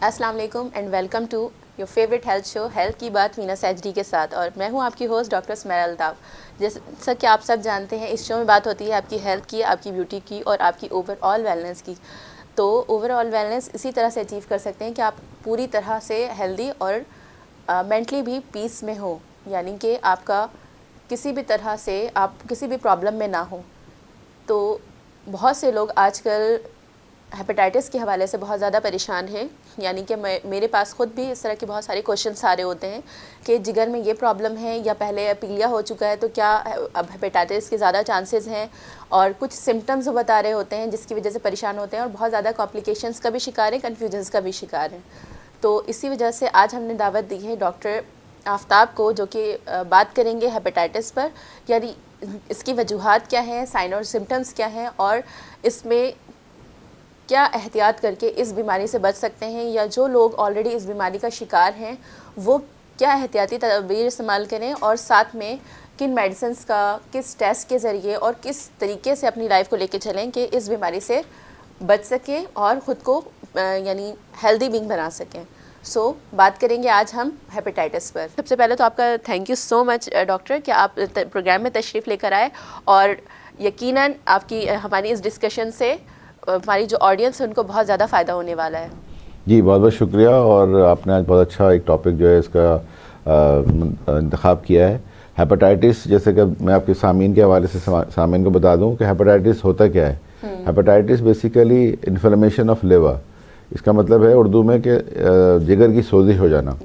अस्सलाम वालेकुम and welcome to your favourite health show health की बात मीना सैजडी के साथ। और मैं हूं आपकी होस्ट डॉक्टर स्मेरा अल्ताफ़। जैसा कि आप सब जानते हैं, इस शो में बात होती है आपकी हेल्थ की, आपकी ब्यूटी की और आपकी ओवरऑल वेलनेस की। तो ओवरऑल वेलनेस इसी तरह से अचीव कर सकते हैं कि आप पूरी तरह से हेल्दी और मेंटली भी पीस में हो, यानी कि आपका किसी भी तरह से आप किसी भी प्रॉब्लम में ना हो। तो बहुत से लोग आजकल हेपेटाइटिस के हवाले से बहुत ज़्यादा परेशान हैं, यानी कि मेरे पास ख़ुद भी इस तरह के बहुत सारे क्वेश्चन आ रहे होते हैं कि जिगर में ये प्रॉब्लम है या पहले पीलिया हो चुका है, तो क्या अब हेपेटाइटिस के ज़्यादा चांसेस हैं। और कुछ सिम्टम्स बता रहे होते हैं जिसकी वजह से परेशान होते हैं और बहुत ज़्यादा कॉम्प्लिकेशंस का भी शिकार हैं, कन्फ्यूजन्स का भी शिकार हैं। तो इसी वजह से आज हमने दावत दी है डॉक्टर आफ्ताब को, जो कि बात करेंगे हेपेटाइटिस पर, यानी इसकी वजूहात क्या हैं, साइन और सिम्टम्स क्या हैं और इसमें क्या एहतियात करके इस बीमारी से बच सकते हैं, या जो लोग ऑलरेडी इस बीमारी का शिकार हैं वो क्या एहतियाती तदबीर इस्तेमाल करें, और साथ में किन मेडिसिन्स का, किस टेस्ट के ज़रिए और किस तरीके से अपनी लाइफ को लेके चलें कि इस बीमारी से बच सकें और ख़ुद को यानी हेल्दी बीइंग बना सकें। बात करेंगे आज हम हेपेटाइटिस पर। सबसे पहले तो आपका thank you so much doctor कि आप प्रोग्राम में तशरीफ़ लेकर आए, और यकीनन आपकी हमारी इस डिस्कशन से हमारी जो ऑडियंस है उनको बहुत ज़्यादा फ़ायदा होने वाला है। जी बहुत बहुत शुक्रिया, और आपने आज बहुत अच्छा एक टॉपिक जो है इसका इंतखाब किया है। हेपेटाइटिस, जैसे कि मैं आपके सामीन के हवाले से सामीन को बता दूं कि हेपेटाइटिस होता क्या है। Hepatitis basically inflammation of liver, इसका मतलब है उर्दू में कि जिगर की सोजिश हो जाना।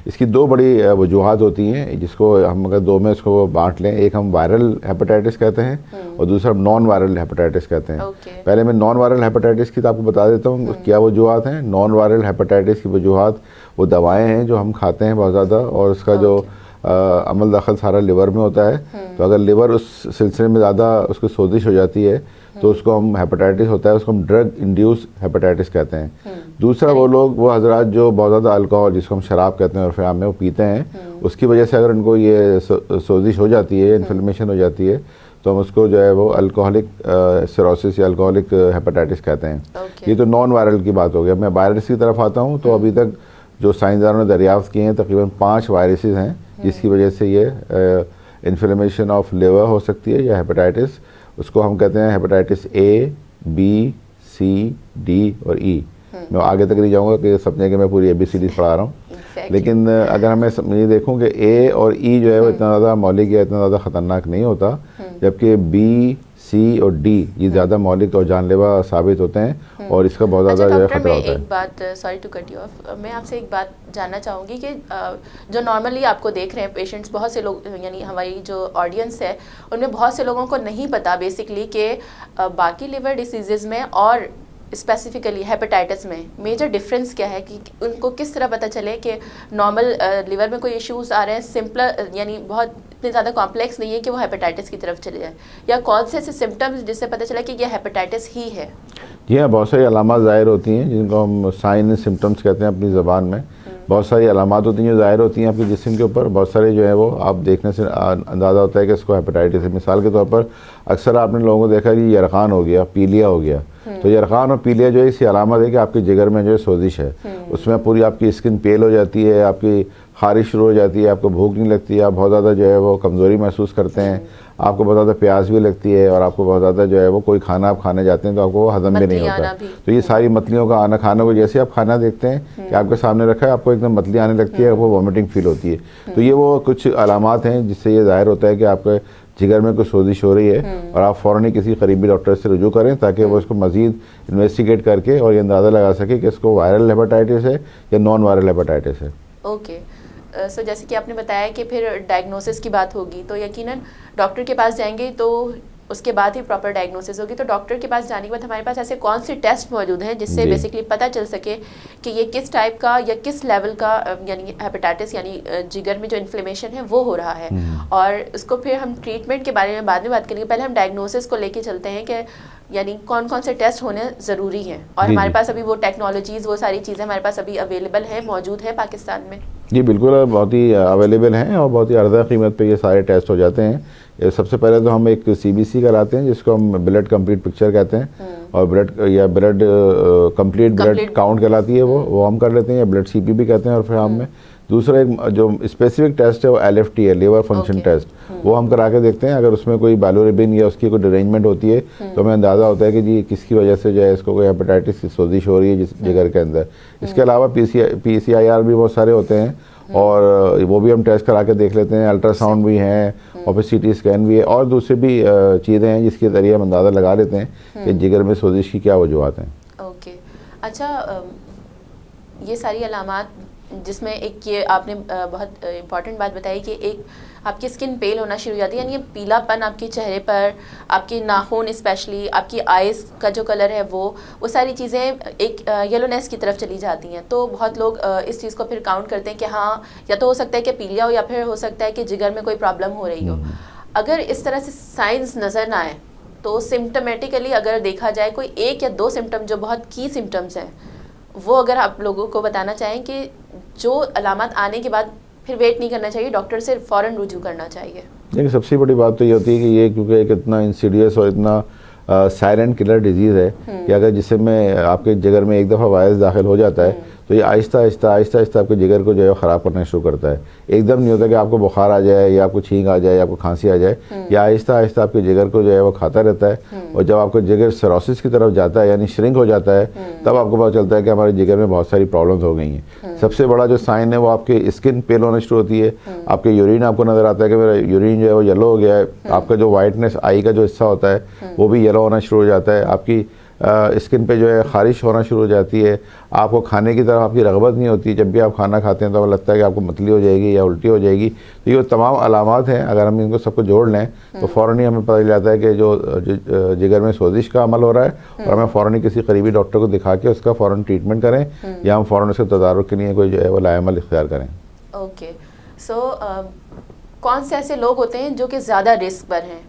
इसकी दो बड़ी वजूहात होती हैं, जिसको हम अगर दो में इसको बांट लें, एक हम वायरल हेपेटाइटिस कहते हैं और दूसरा नॉन वायरल हेपेटाइटिस कहते हैं। पहले मैं नॉन वायरल हेपेटाइटिस की तो आपको बता देता हूँ क्या वजूहात हैं। नॉन वायरल हेपेटाइटिस की वजूहात वो दवाएं हैं जो हम खाते हैं बहुत ज़्यादा, और उसका जो अमल दखल सारा लिवर में होता है। तो अगर लिवर उस सिलसिले में ज़्यादा उसको सोजिश हो जाती है तो उसको हम हेपेटाइटिस होता है, उसको हम ड्रग इंड्यूस हेपेटाइटिस कहते हैं। दूसरा वो हजरात जो बहुत ज़्यादा अल्कोहल, जिसको हम शराब कहते हैं और फिर में वो पीते हैं, उसकी वजह से अगर उनको ये सोजिश हो जाती है, इन्फ्लेमेशन हो जाती है, तो हम उसको जो है वो अल्कोहलिक सिरोसिस या अल्कोहलिक हेपेटाइटिस कहते हैं। ये तो नॉन वायरल की बात हो गई। मैं वायरस की तरफ आता हूँ, तो अभी तक जो साइंसदानों ने दरियाफ्त किए हैं तकरीबन 5 वायरसेस हैं जिसकी वजह से ये इन्फ्लेमेशन ऑफ लिवर हो सकती है या हेपेटाइटिस। उसको हम कहते हैं hepatitis A, B, C, D और ई। मैं आगे तक नहीं जाऊँगा कि समझें कि मैं पूरी ABCD पढ़ा रहा हूँ। लेकिन अगर हमें ये देखूँ कि ए और ई जो है वो इतना ज़्यादा मौलिक या इतना ज़्यादा ख़तरनाक नहीं होता, जबकि बी, सी और डी ये ज़्यादा मौलिक और जानलेवा साबित होते हैं और इसका बहुत ज़्यादा जो है ख़तरा होता है। एक बात, sorry to cut you off, मैं आपसे एक बात जानना चाहूँगी कि जो नॉर्मली आपको देख रहे हैं पेशेंट्स, बहुत से लोग, यानी हमारी जो ऑडियंस है उनमें बहुत से लोगों को नहीं पता बेसिकली कि बाकी लिवर डिसीज़ में और स्पेसिफिकली हेपेटाइटिस में मेजर डिफरेंस क्या है, कि उनको किस तरह पता चले कि नॉर्मल लिवर में कोई इश्यूज आ रहे हैं, सिंपल यानी बहुत इतने ज़्यादा कॉम्प्लेक्स नहीं है कि वो हेपेटाइटिस की तरफ चले जाए, या कौन से ऐसे सिम्टम्स जिससे पता चला कि ये हेपेटाइटिस ही है। जी हाँ, बहुत सारी अलामात ज़ाहिर होती हैं जिनको हम साइन सिम्टम्स कहते हैं अपनी ज़बान में। बहुत सारी अलामात होती हैं जो ज़ाहिर होती हैं आपके जिस्म के ऊपर। बहुत सारे जो है वो आप देखने से अंदाज़ा होता है कि इसको हेपेटाइटिस है। मिसाल के तौर पर अक्सर आपने लोगों को देखा कि यरखान हो गया, पीलिया हो गया। तो यरखान और पीलिया जो है इसी अलामत है कि आपके जिगर में जो है सोजिश है। उसमें पूरी आपकी स्किन पेल हो जाती है, आपकी खारिश शुरू हो जाती है, आपको भूख नहीं लगती, आप बहुत ज़्यादा जो है वो कमज़ोरी महसूस करते हैं, आपको बहुत ज़्यादा प्यास भी लगती है, और आपको बहुत ज़्यादा जो है वो कोई खाना आप खाने जाते हैं तो आपको वो हज़म भी नहीं होता। तो ये सारी मतलियों का आना, खाना को जैसे आप खाना देखते हैं कि आपके सामने रखा है, आपको एकदम मतली आने लगती है, आपको वॉमिटिंग फील होती है। तो ये वो कुछ अलामात हैं जिससे ये ज़ाहिर होता है कि आपके जिगर में कुछ सोजिश हो रही है, और आप फ़ौरन ही किसी करीबी डॉक्टर से रुजू करें ताकि वो इसको मज़ीद इन्वेस्टिगेट करके और ये अंदाज़ा लगा सके कि इसको वायरल हेपेटाइटिस है या नॉन वायरल हेपेटाइटिस है। ओके, सो जैसे कि आपने बताया कि फिर डायग्नोसिस की बात होगी, तो यकीनन डॉक्टर के पास जाएंगे तो उसके बाद ही प्रॉपर डायग्नोसिस होगी। तो डॉक्टर के पास जाने के बाद हमारे पास ऐसे कौन से टेस्ट मौजूद हैं जिससे बेसिकली पता चल सके कि ये किस टाइप का या किस लेवल का यानी हेपेटाइटिस यानी जिगर में जो इन्फ्लेमेशन है वो हो रहा है, और उसको फिर हम ट्रीटमेंट के बारे में बाद में बात करेंगे। पहले हम डायग्नोसिस को लेके चलते हैं कि यानी कौन कौन से टेस्ट होने ज़रूरी हैं, और हमारे पास अभी वो टेक्नोलॉजीज़, वो सारी चीज़ें हमारे पास अभी अवेलेबल हैं, मौजूद है पाकिस्तान में। जी बिल्कुल, बहुत ही अवेलेबल हैं और बहुत ही अर्ज़ा कीमत पे ये सारे टेस्ट हो जाते हैं। सबसे पहले तो हम एक CBC कराते हैं जिसको हम ब्लड कंप्लीट पिक्चर कहते हैं। और ब्लड या ब्लड कंप्लीट ब्लड काउंट कहलाती है वो हम कर लेते हैं, या ब्लड सीपी भी कहते हैं और फिर हम में। दूसरा एक जो स्पेसिफिक टेस्ट है वो LFT है, लिवर फंक्शन टेस्ट, वो हम करा के देखते हैं। अगर उसमें कोई बाइलोरिबिन या उसकी कोई डिरेंजमेंट होती है तो हमें अंदाज़ा होता है कि जी किसकी वजह से जो है इसको कोई हेपेटाइटिस की सोजिश हो रही है जिस जिगर के अंदर। इसके अलावा PCIR भी बहुत सारे होते हैं और वो भी हम टेस्ट करा के देख लेते हैं। अल्ट्रासाउंड भी हैं और फिर CT स्कैन भी है और दूसरे भी चीज़ें हैं जिसके ज़रिए हम अंदाज़ा लगा लेते हैं कि जिगर में सोजिश की क्या वजूहत हैं। ओके, अच्छा, ये सारी अलामात जिसमें एक ये आपने बहुत इम्पॉर्टेंट बात बताई कि एक आपकी स्किन पेल होना शुरू हो जाती है, यानी ये पीलापन आपके चेहरे पर, आपके नाखून स्पेशली, आपकी आइज़ का जो कलर है वो सारी चीज़ें एक येलोनेस की तरफ चली जाती हैं। तो बहुत लोग इस चीज़ को फिर काउंट करते हैं कि हाँ, या तो हो सकता है कि पीलिया हो या फिर हो सकता है कि जिगर में कोई प्रॉब्लम हो रही हो। अगर इस तरह से साइंस नज़र ना आए तो सिम्टमेटिकली अगर देखा जाए कोई 1 या 2 सिम्टम जो बहुत की सिम्टम्स हैं, वो अगर आप लोगों को बताना चाहें कि जो अलामत आने के बाद फिर वेट नहीं करना चाहिए, डॉक्टर से फ़ौरन रुजू करना चाहिए। देखिए, सबसे बड़ी बात तो ये होती है कि ये क्योंकि एक इतना इंसीडियस और इतना साइलेंट किलर डिजीज़ है कि अगर जिसमें आपके जिगर में एक दफ़ा वायरस दाखिल हो जाता है तो ये आहिस्ता आहिस्ता आपके जिगर को जो है ख़राब करना शुरू करता है। एकदम नहीं होता कि आपको बुखार आ जाए या आपको छींक आ जाए या आपको खांसी आ जाए, या आहिस्ता आहिस्ता आपके जिगर को जो है वो खाता रहता है। और जब आपका जिगर सिरोसिस की तरफ जाता है यानी श्रिंक हो जाता है, तब आपको पता चलता है कि हमारे जिगर में बहुत सारी प्रॉब्लम्स हो गई हैं। सबसे बड़ा जो साइन है वो आपके स्किन पेल होना शुरू होती है, आपके यूरिन आपको नज़र आता है कि मेरा यूरिन जो है वो येलो हो गया है, आपका जो वाइटनेस आई का जो हिस्सा होता है वो भी येलो होना शुरू हो जाता है, आपकी स्किन पे जो है ख़ारिश होना शुरू हो जाती है, आपको खाने की तरफ आपकी रग़बत नहीं होती। जब भी आप खाना खाते हैं तो आपको लगता है कि आपको मतली हो जाएगी या उल्टी हो जाएगी। तो ये तमाम अलामात हैं, अगर हम इनको सबको जोड़ लें तो फ़ौरन ही हमें पता चल जाता है कि जो जिगर में सोजिश का अमल हो रहा है और हमें फ़ौरन ही किसी करीबी डॉक्टर को दिखा के उसका फ़ौरन ट्रीटमेंट करें या हम फ़ौरन उसके तदारुक के लिए कोई जो है वो लाएमल इख्तियार करें। ओके, सो कौन से ऐसे लोग होते हैं जो कि ज़्यादा रिस्क पर हैं,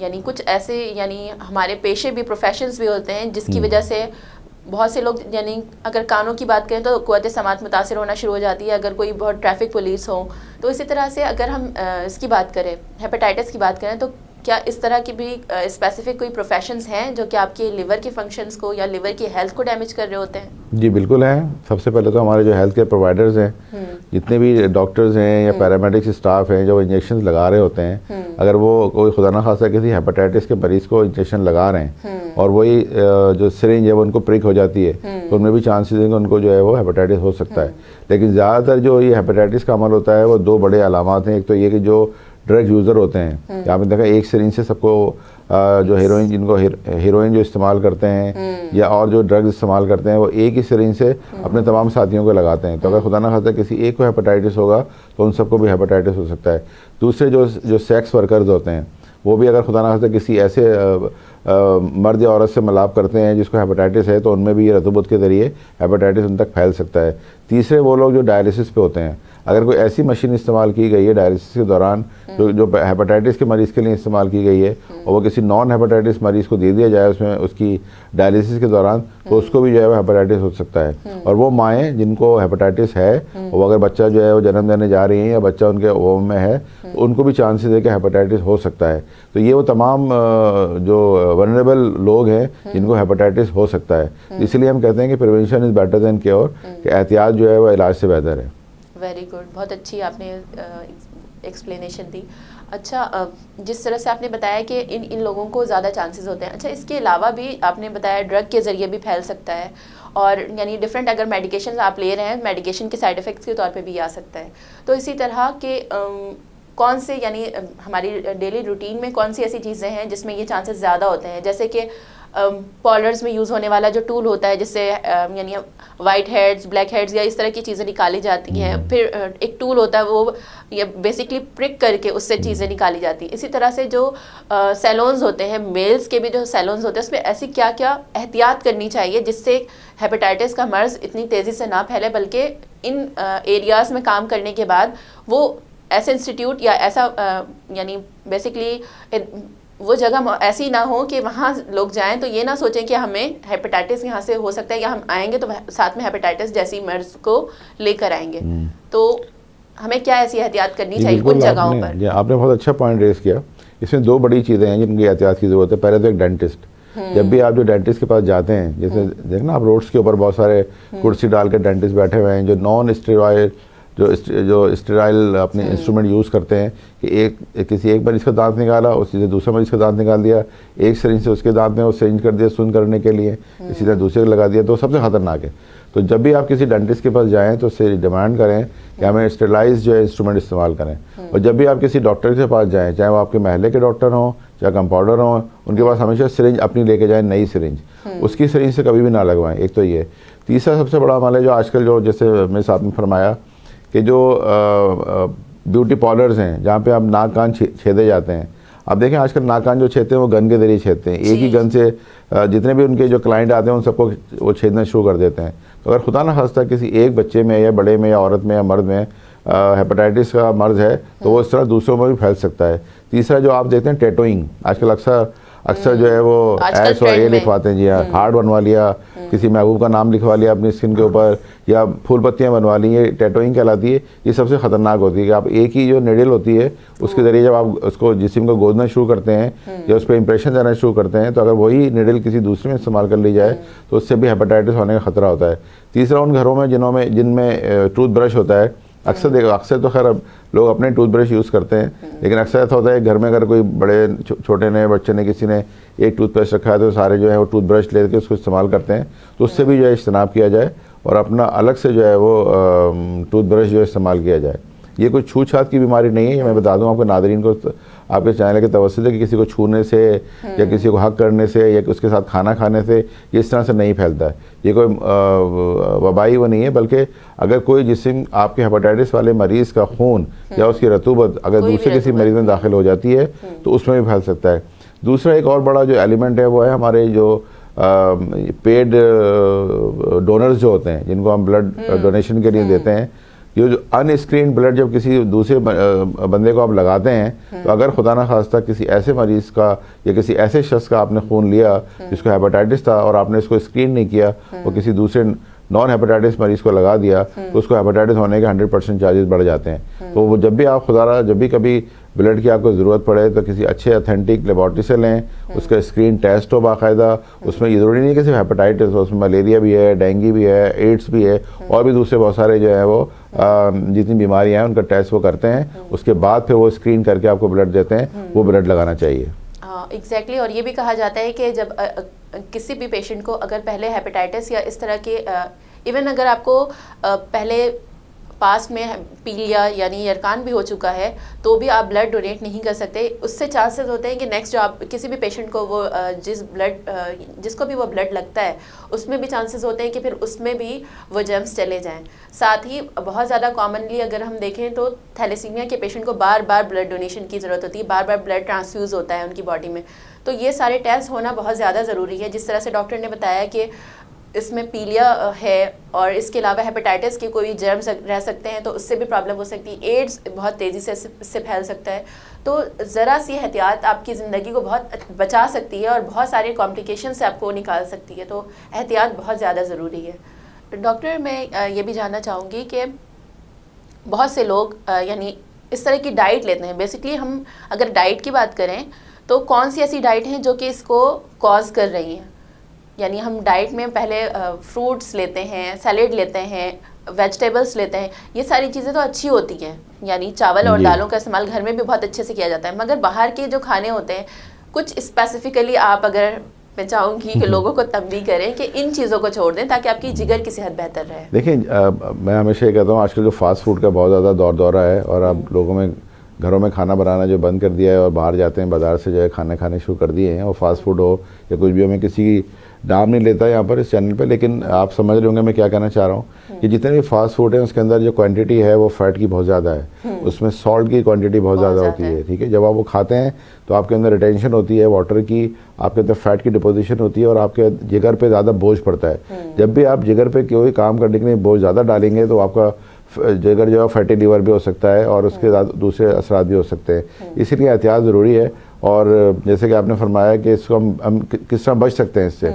यानी कुछ ऐसे, यानी हमारे पेशे भी, प्रोफेशंस भी होते हैं जिसकी वजह से बहुत से लोग, यानी अगर कानों की बात करें तो क़ुव्वत समात मुतासिर होना शुरू हो जाती है अगर कोई बहुत ट्रैफिक पुलिस हो। तो इसी तरह से अगर हम इसकी बात करें, हेपेटाइटिस की बात करें, तो क्या इस तरह की भी स्पेसिफिक कोई प्रोफेशंस हैं जो कि आपके लिवर के फंक्शंस को या लिवर की हेल्थ को डैमेज कर रहे होते हैं? जी बिल्कुल हैं। सबसे पहले तो हमारे जो हेल्थ केयर प्रोवाइडर्स हैं, जितने भी डॉक्टर्स हैं या पैरामेडिक्स स्टाफ हैं जो इंजेक्शन लगा रहे होते हैं, अगर वो कोई खुदा न खासा किसी हेपेटाइटिस के मरीज़ को इंजेक्शन लगा रहे हैं और वही जो सिरिंज है वो उनको प्रिक हो जाती है तो उनमें भी चांसेस हैं कि उनको जो है वो हेपेटाइटिस हो सकता है। लेकिन ज़्यादातर जो ये हेपेटाइटिस का अमल होता है वो 2 बड़े अलामात हैं। एक तो ये कि जो ड्रग यूज़र होते हैं, आपने देखा एक सिरिंज से सबको जो हीरोइन, जिनको हीरोइन जो इस्तेमाल करते हैं या और जो ड्रग्स इस्तेमाल करते हैं, वो एक ही सिरिंज से अपने तमाम साथियों को लगाते हैं। तो अगर खुदा ना खास्ता किसी एक को हेपेटाइटिस होगा तो उन सबको भी हेपेटाइटिस हो सकता है। दूसरे जो सेक्स वर्कर्स होते हैं वो भी अगर खुदा ना खास्ता किसी ऐसे मर्द या औरत से मिलाप करते हैं जिसको हेपेटाइटिस है तो उनमें भी ये रतूबत के ज़रिए हेपेटाइटिस उन तक फैल सकता है। तीसरे वो लोग जो डायलिसिस पे होते हैं, अगर कोई ऐसी मशीन इस्तेमाल की गई है डायलिसिस के दौरान जो हेपेटाइटिस के मरीज़ के लिए इस्तेमाल की गई है और वो किसी नॉन हेपेटाइटिस मरीज़ को दे दिया जाए उसमें उसकी डायलिसिस के दौरान, तो उसको भी जो है वो हेपेटाइटिस हो सकता है। और वो माएँ जिनको हेपेटाइटिस है, वो अगर बच्चा जो है वो जन्म देने जा रही हैं या बच्चा उनके ओम में है, तो उनको भी चांसेस है कि हेपेटाइटिस हो सकता है। तो ये वो तमाम जो वनरेबल लोग हैं जिनको हेपेटाइटिस हो सकता है। इसलिए हम कहते हैं कि prevention is better than cure, कि एहतियात जो है वो इलाज से बेहतर है। वेरी गुड, बहुत अच्छी आपने एक्सप्लेनेशन दी। अच्छा, जिस तरह से आपने बताया कि इन लोगों को ज़्यादा चांसेस होते हैं, अच्छा इसके अलावा भी आपने बताया ड्रग के ज़रिए भी फैल सकता है और यानी डिफरेंट अगर मेडिकेशन आप ले रहे हैं, मेडिकेशन के साइड इफ़ेक्ट्स के तौर पे भी आ सकता है। तो इसी तरह के कौन से, यानी हमारी डेली रूटीन में कौन सी ऐसी चीज़ें हैं जिसमें ये चांसेस ज़्यादा होते हैं, जैसे कि पार्लर्स में यूज़ होने वाला जो टूल होता है जिससे यानी वाइट हेड्स, ब्लैक हेड्स या इस तरह की चीज़ें निकाली जाती हैं, फिर एक टूल होता है वो ये बेसिकली प्रिक करके उससे चीज़ें निकाली जाती हैं। इसी तरह से जो सैलून्स होते हैं, मेल्स के भी जो सैलून्स होते हैं, उसमें ऐसी क्या क्या एहतियात करनी चाहिए जिससे हेपेटाइटिस का मर्ज़ इतनी तेज़ी से ना फैले, बल्कि इन एरियाज़ में काम करने के बाद वो ऐसे इंस्टीट्यूट या ऐसा यानी बेसिकली वो जगह ऐसी ना हो कि वहाँ लोग जाएं तो ये ना सोचें कि हमें हेपेटाइटिस यहाँ से हो सकता है या हम आएंगे तो साथ में हेपेटाइटिस जैसी मर्ज को लेकर आएंगे। तो हमें क्या ऐसी एहतियात करनी चाहिए उन जगहों पर? आपने बहुत अच्छा पॉइंट रेस किया। इसमें 2 बड़ी चीज़ें हैं जिनकी एहतियात की ज़रूरत है। पहले तो एक डेंटिस्ट, जब भी आप जो डेंटिस्ट के पास जाते हैं, जैसे देखना आप रोड्स के ऊपर बहुत सारे कुर्सी डाल के डेंटिस्ट बैठे हुए हैं जो नॉन स्टेरॉइड जो स्टेराइल अपने इंस्ट्रूमेंट यूज़ करते हैं कि किसी एक मरीज़ का दांत निकाला, उसी से दूसरा मरीज़ का दांत निकाल दिया, एक सिरिंज से उसके दांत में वो सिरिंज कर दिया सुन करने के लिए, इसी तरह दूसरे को लगा दिया, तो सबसे ख़तरनाक है। तो जब भी आप किसी डेंटिस्ट के पास जाएं तो उससे डिमांड करें कि हमें स्टेरलाइज जो है इंस्ट्रूमेंट इस्तेमाल करें। और जब भी आप किसी डॉक्टर के पास जाएँ, चाहे वो आपके महल्ले के डॉक्टर हों चाहे कंपाउंडर हों, उनके पास हमेशा सिरिंज अपनी लेके जाएँ, नई सिरिंज, उसकी सिरिंज से कभी भी ना लगवाएं। एक तो ये। तीसरा सबसे बड़ा अमल है जो आजकल जो जैसे मेरे साथ में फरमाया कि जो ब्यूटी पार्लर्स हैं जहाँ पे आप नाक कान छेदे जाते हैं, आप देखें आजकल नाक कान जो छेदते हैं वो गन के ज़रिए छेदते हैं। एक ही गन से जितने भी उनके जो क्लाइंट आते हैं उन सबको वो छेदना शुरू कर देते हैं। तो अगर खुदा ना खास्ता किसी एक बच्चे में या बड़े में या औरत में या मर्द में हेपेटाइटिस का मर्ज़ है तो वो इस तरह दूसरों में भी फैल सकता है। तीसरा जो आप देखते हैं टैटूइंग, आजकल अक्सर जो है वो ऐस और ये लिखवाते हैं, जी हाँ, हार्ट बनवा लिया, किसी महबूब का नाम लिखवा लिया अपनी स्किन के ऊपर, या फूल पत्तियाँ बनवा ली, ये टैटूइंग कहलाती है। ये सबसे ख़तरनाक होती है कि आप एक ही जो निडल होती है उसके ज़रिए जब आप उसको जिस्म को गोदना शुरू करते हैं या उस पर इंप्रेशन देना शुरू करते हैं, तो अगर वही निडल किसी दूसरे में इस्तेमाल कर ली जाए तो उससे भी हेपेटाइटिस होने का ख़तरा होता है। तीसरा, उन घरों में जिनमें टूथ ब्रश होता है, अक्सर तो खैर अब लोग अपने टूथब्रश यूज़ करते हैं, लेकिन अक्सर ऐसा होता है घर में अगर कोई बड़े छोटे नए बच्चे ने किसी ने एक टूथपेस्ट रखा है तो सारे जो है वो टूथब्रश लेकर उसको इस्तेमाल करते हैं। तो उससे भी जो है इज्तनाब किया जाए और अपना अलग से जो है वो टूथब्रश जो है इस्तेमाल किया जाए। ये कोई छू छात की बीमारी नहीं है, ये मैं बता दूं आपके नादरीन को, आपके चैनल के तवस्सुत है कि किसी को छूने से या किसी को हक करने से या उसके साथ खाना खाने से ये इस तरह से नहीं फैलता है। ये कोई वबाई वो नहीं है, बल्कि अगर कोई जिस्म आपके हेपेटाइटिस वाले मरीज़ का खून या उसकी रतूबत अगर दूसरे किसी मरीज़ में दाखिल हो जाती है तो उसमें भी फैल सकता है। दूसरा एक और बड़ा जो एलिमेंट है वो है हमारे जो पेड डोनर्स जो होते हैं, जिनको हम ब्लड डोनेशन के लिए देते हैं। ये जो अनस्क्रीन ब्लड जब किसी दूसरे बंदे को आप लगाते हैं तो अगर खुदा ना खास्ता किसी ऐसे मरीज़ का या किसी ऐसे शख्स का आपने खून लिया जिसको हेपेटाइटिस था और आपने इसको स्क्रीन नहीं किया, वो किसी दूसरे नॉन हेपेटाइटिस मरीज़ को लगा दिया, तो उसको हेपेटाइटिस होने के 100% चार्जेस बढ़ जाते हैं। तो वो जब भी आप खुदा जब भी कभी ब्लड की आपको ज़रूरत पड़े तो किसी अच्छे ऑथेंटिक लेबॉर्ट्री से लें, उसका स्क्रीन टेस्ट हो बाकायदा। उसमें ये ज़रूरी नहीं कि सिर्फ हेपेटाइटिस हो, उसमें मलेरिया भी है, डेंगू भी है, एड्स भी है और भी दूसरे बहुत सारे जो है वो जितनी बीमारियाँ हैं उनका टेस्ट वो करते हैं। उसके बाद फिर वो स्क्रीन करके आपको ब्लड देते हैं, वो ब्लड लगाना चाहिए। एग्जैक्टली। और ये भी कहा जाता है कि जब किसी भी पेशेंट को अगर पहले हेपेटाइटिस या इस तरह के इवन अगर आपको पहले पास में पीलिया यानी यरकान भी हो चुका है तो भी आप ब्लड डोनेट नहीं कर सकते। उससे चांसेस होते हैं कि नेक्स्ट जो आप किसी भी पेशेंट को वो जिसको भी वो ब्लड लगता है उसमें भी चांसेस होते हैं कि फिर उसमें भी वो जर्म्स चले जाएं। साथ ही बहुत ज़्यादा कॉमनली अगर हम देखें तो थैलेसीमिया के पेशेंट को बार बार ब्लड डोनेशन की ज़रूरत होती है, बार बार ब्लड ट्रांसफ्यूज़ होता है उनकी बॉडी में। तो ये सारे टेस्ट होना बहुत ज़्यादा ज़रूरी है। जिस तरह से डॉक्टर ने बताया कि इसमें पीलिया है और इसके अलावा हेपेटाइटिस के कोई जर्म्स रह सकते हैं तो उससे भी प्रॉब्लम हो सकती है, एड्स बहुत तेज़ी से इससे फैल सकता है। तो ज़रा सी एहतियात आपकी ज़िंदगी को बहुत बचा सकती है और बहुत सारे कॉम्प्लिकेशन से आपको निकाल सकती है। तो एहतियात बहुत ज़्यादा ज़रूरी है। डॉक्टर, मैं ये भी जानना चाहूँगी कि बहुत से लोग यानी इस तरह की डाइट लेते हैं। बेसिकली हम अगर डाइट की बात करें तो कौन सी ऐसी डाइट हैं जो कि इसको कॉज कर रही हैं? यानी हम डाइट में पहले फ्रूट्स लेते हैं, सैलेड लेते हैं, वेजिटेबल्स लेते हैं, ये सारी चीज़ें तो अच्छी होती हैं, यानी चावल और दालों का इस्तेमाल घर में भी बहुत अच्छे से किया जाता है। मगर बाहर के जो खाने होते हैं कुछ स्पेसिफिकली आप अगर मैं चाहूँगी कि लोगों को तंबी करें कि इन चीज़ों को छोड़ दें ताकि आपकी जिगर की सेहत बेहतर रहे। देखिए मैं हमेशा ये कहता हूँ आजकल जो फास्ट फूड का बहुत ज़्यादा दौरा है और अब लोगों में घरों में खाना बनाना जो बंद कर दिया है और बाहर जाते हैं बाज़ार से जो है खाने शुरू कर दिए हैं। और फास्ट फूड हो या कुछ भी हो, मैं किसी की नाम नहीं लेता यहाँ पर इस चैनल पे, लेकिन आप समझ रहे होंगे मैं क्या कहना चाह रहा हूँ कि जितने भी फास्ट फूड है उसके अंदर जो क्वांटिटी है वो फैट की बहुत ज़्यादा है, उसमें सॉल्ट की क्वांटिटी बहुत ज़्यादा होती है। ठीक है, जब आप वो खाते हैं तो आपके अंदर रिटेंशन होती है वाटर की, आपके अंदर फैट की डिपोजिशन होती है और आपके जिगर पे ज़्यादा बोझ पड़ता है। जब भी आप जिगर पे कोई काम करने के लिए बोझ ज़्यादा डालेंगे तो आपका जिगर जो है फैटी लीवर भी हो सकता है और उसके दूसरे असरात भी हो सकते हैं। इसीलिए एहतियात ज़रूरी है। और जैसे कि आपने फरमाया कि इसको हम किस तरह बच सकते हैं इससे,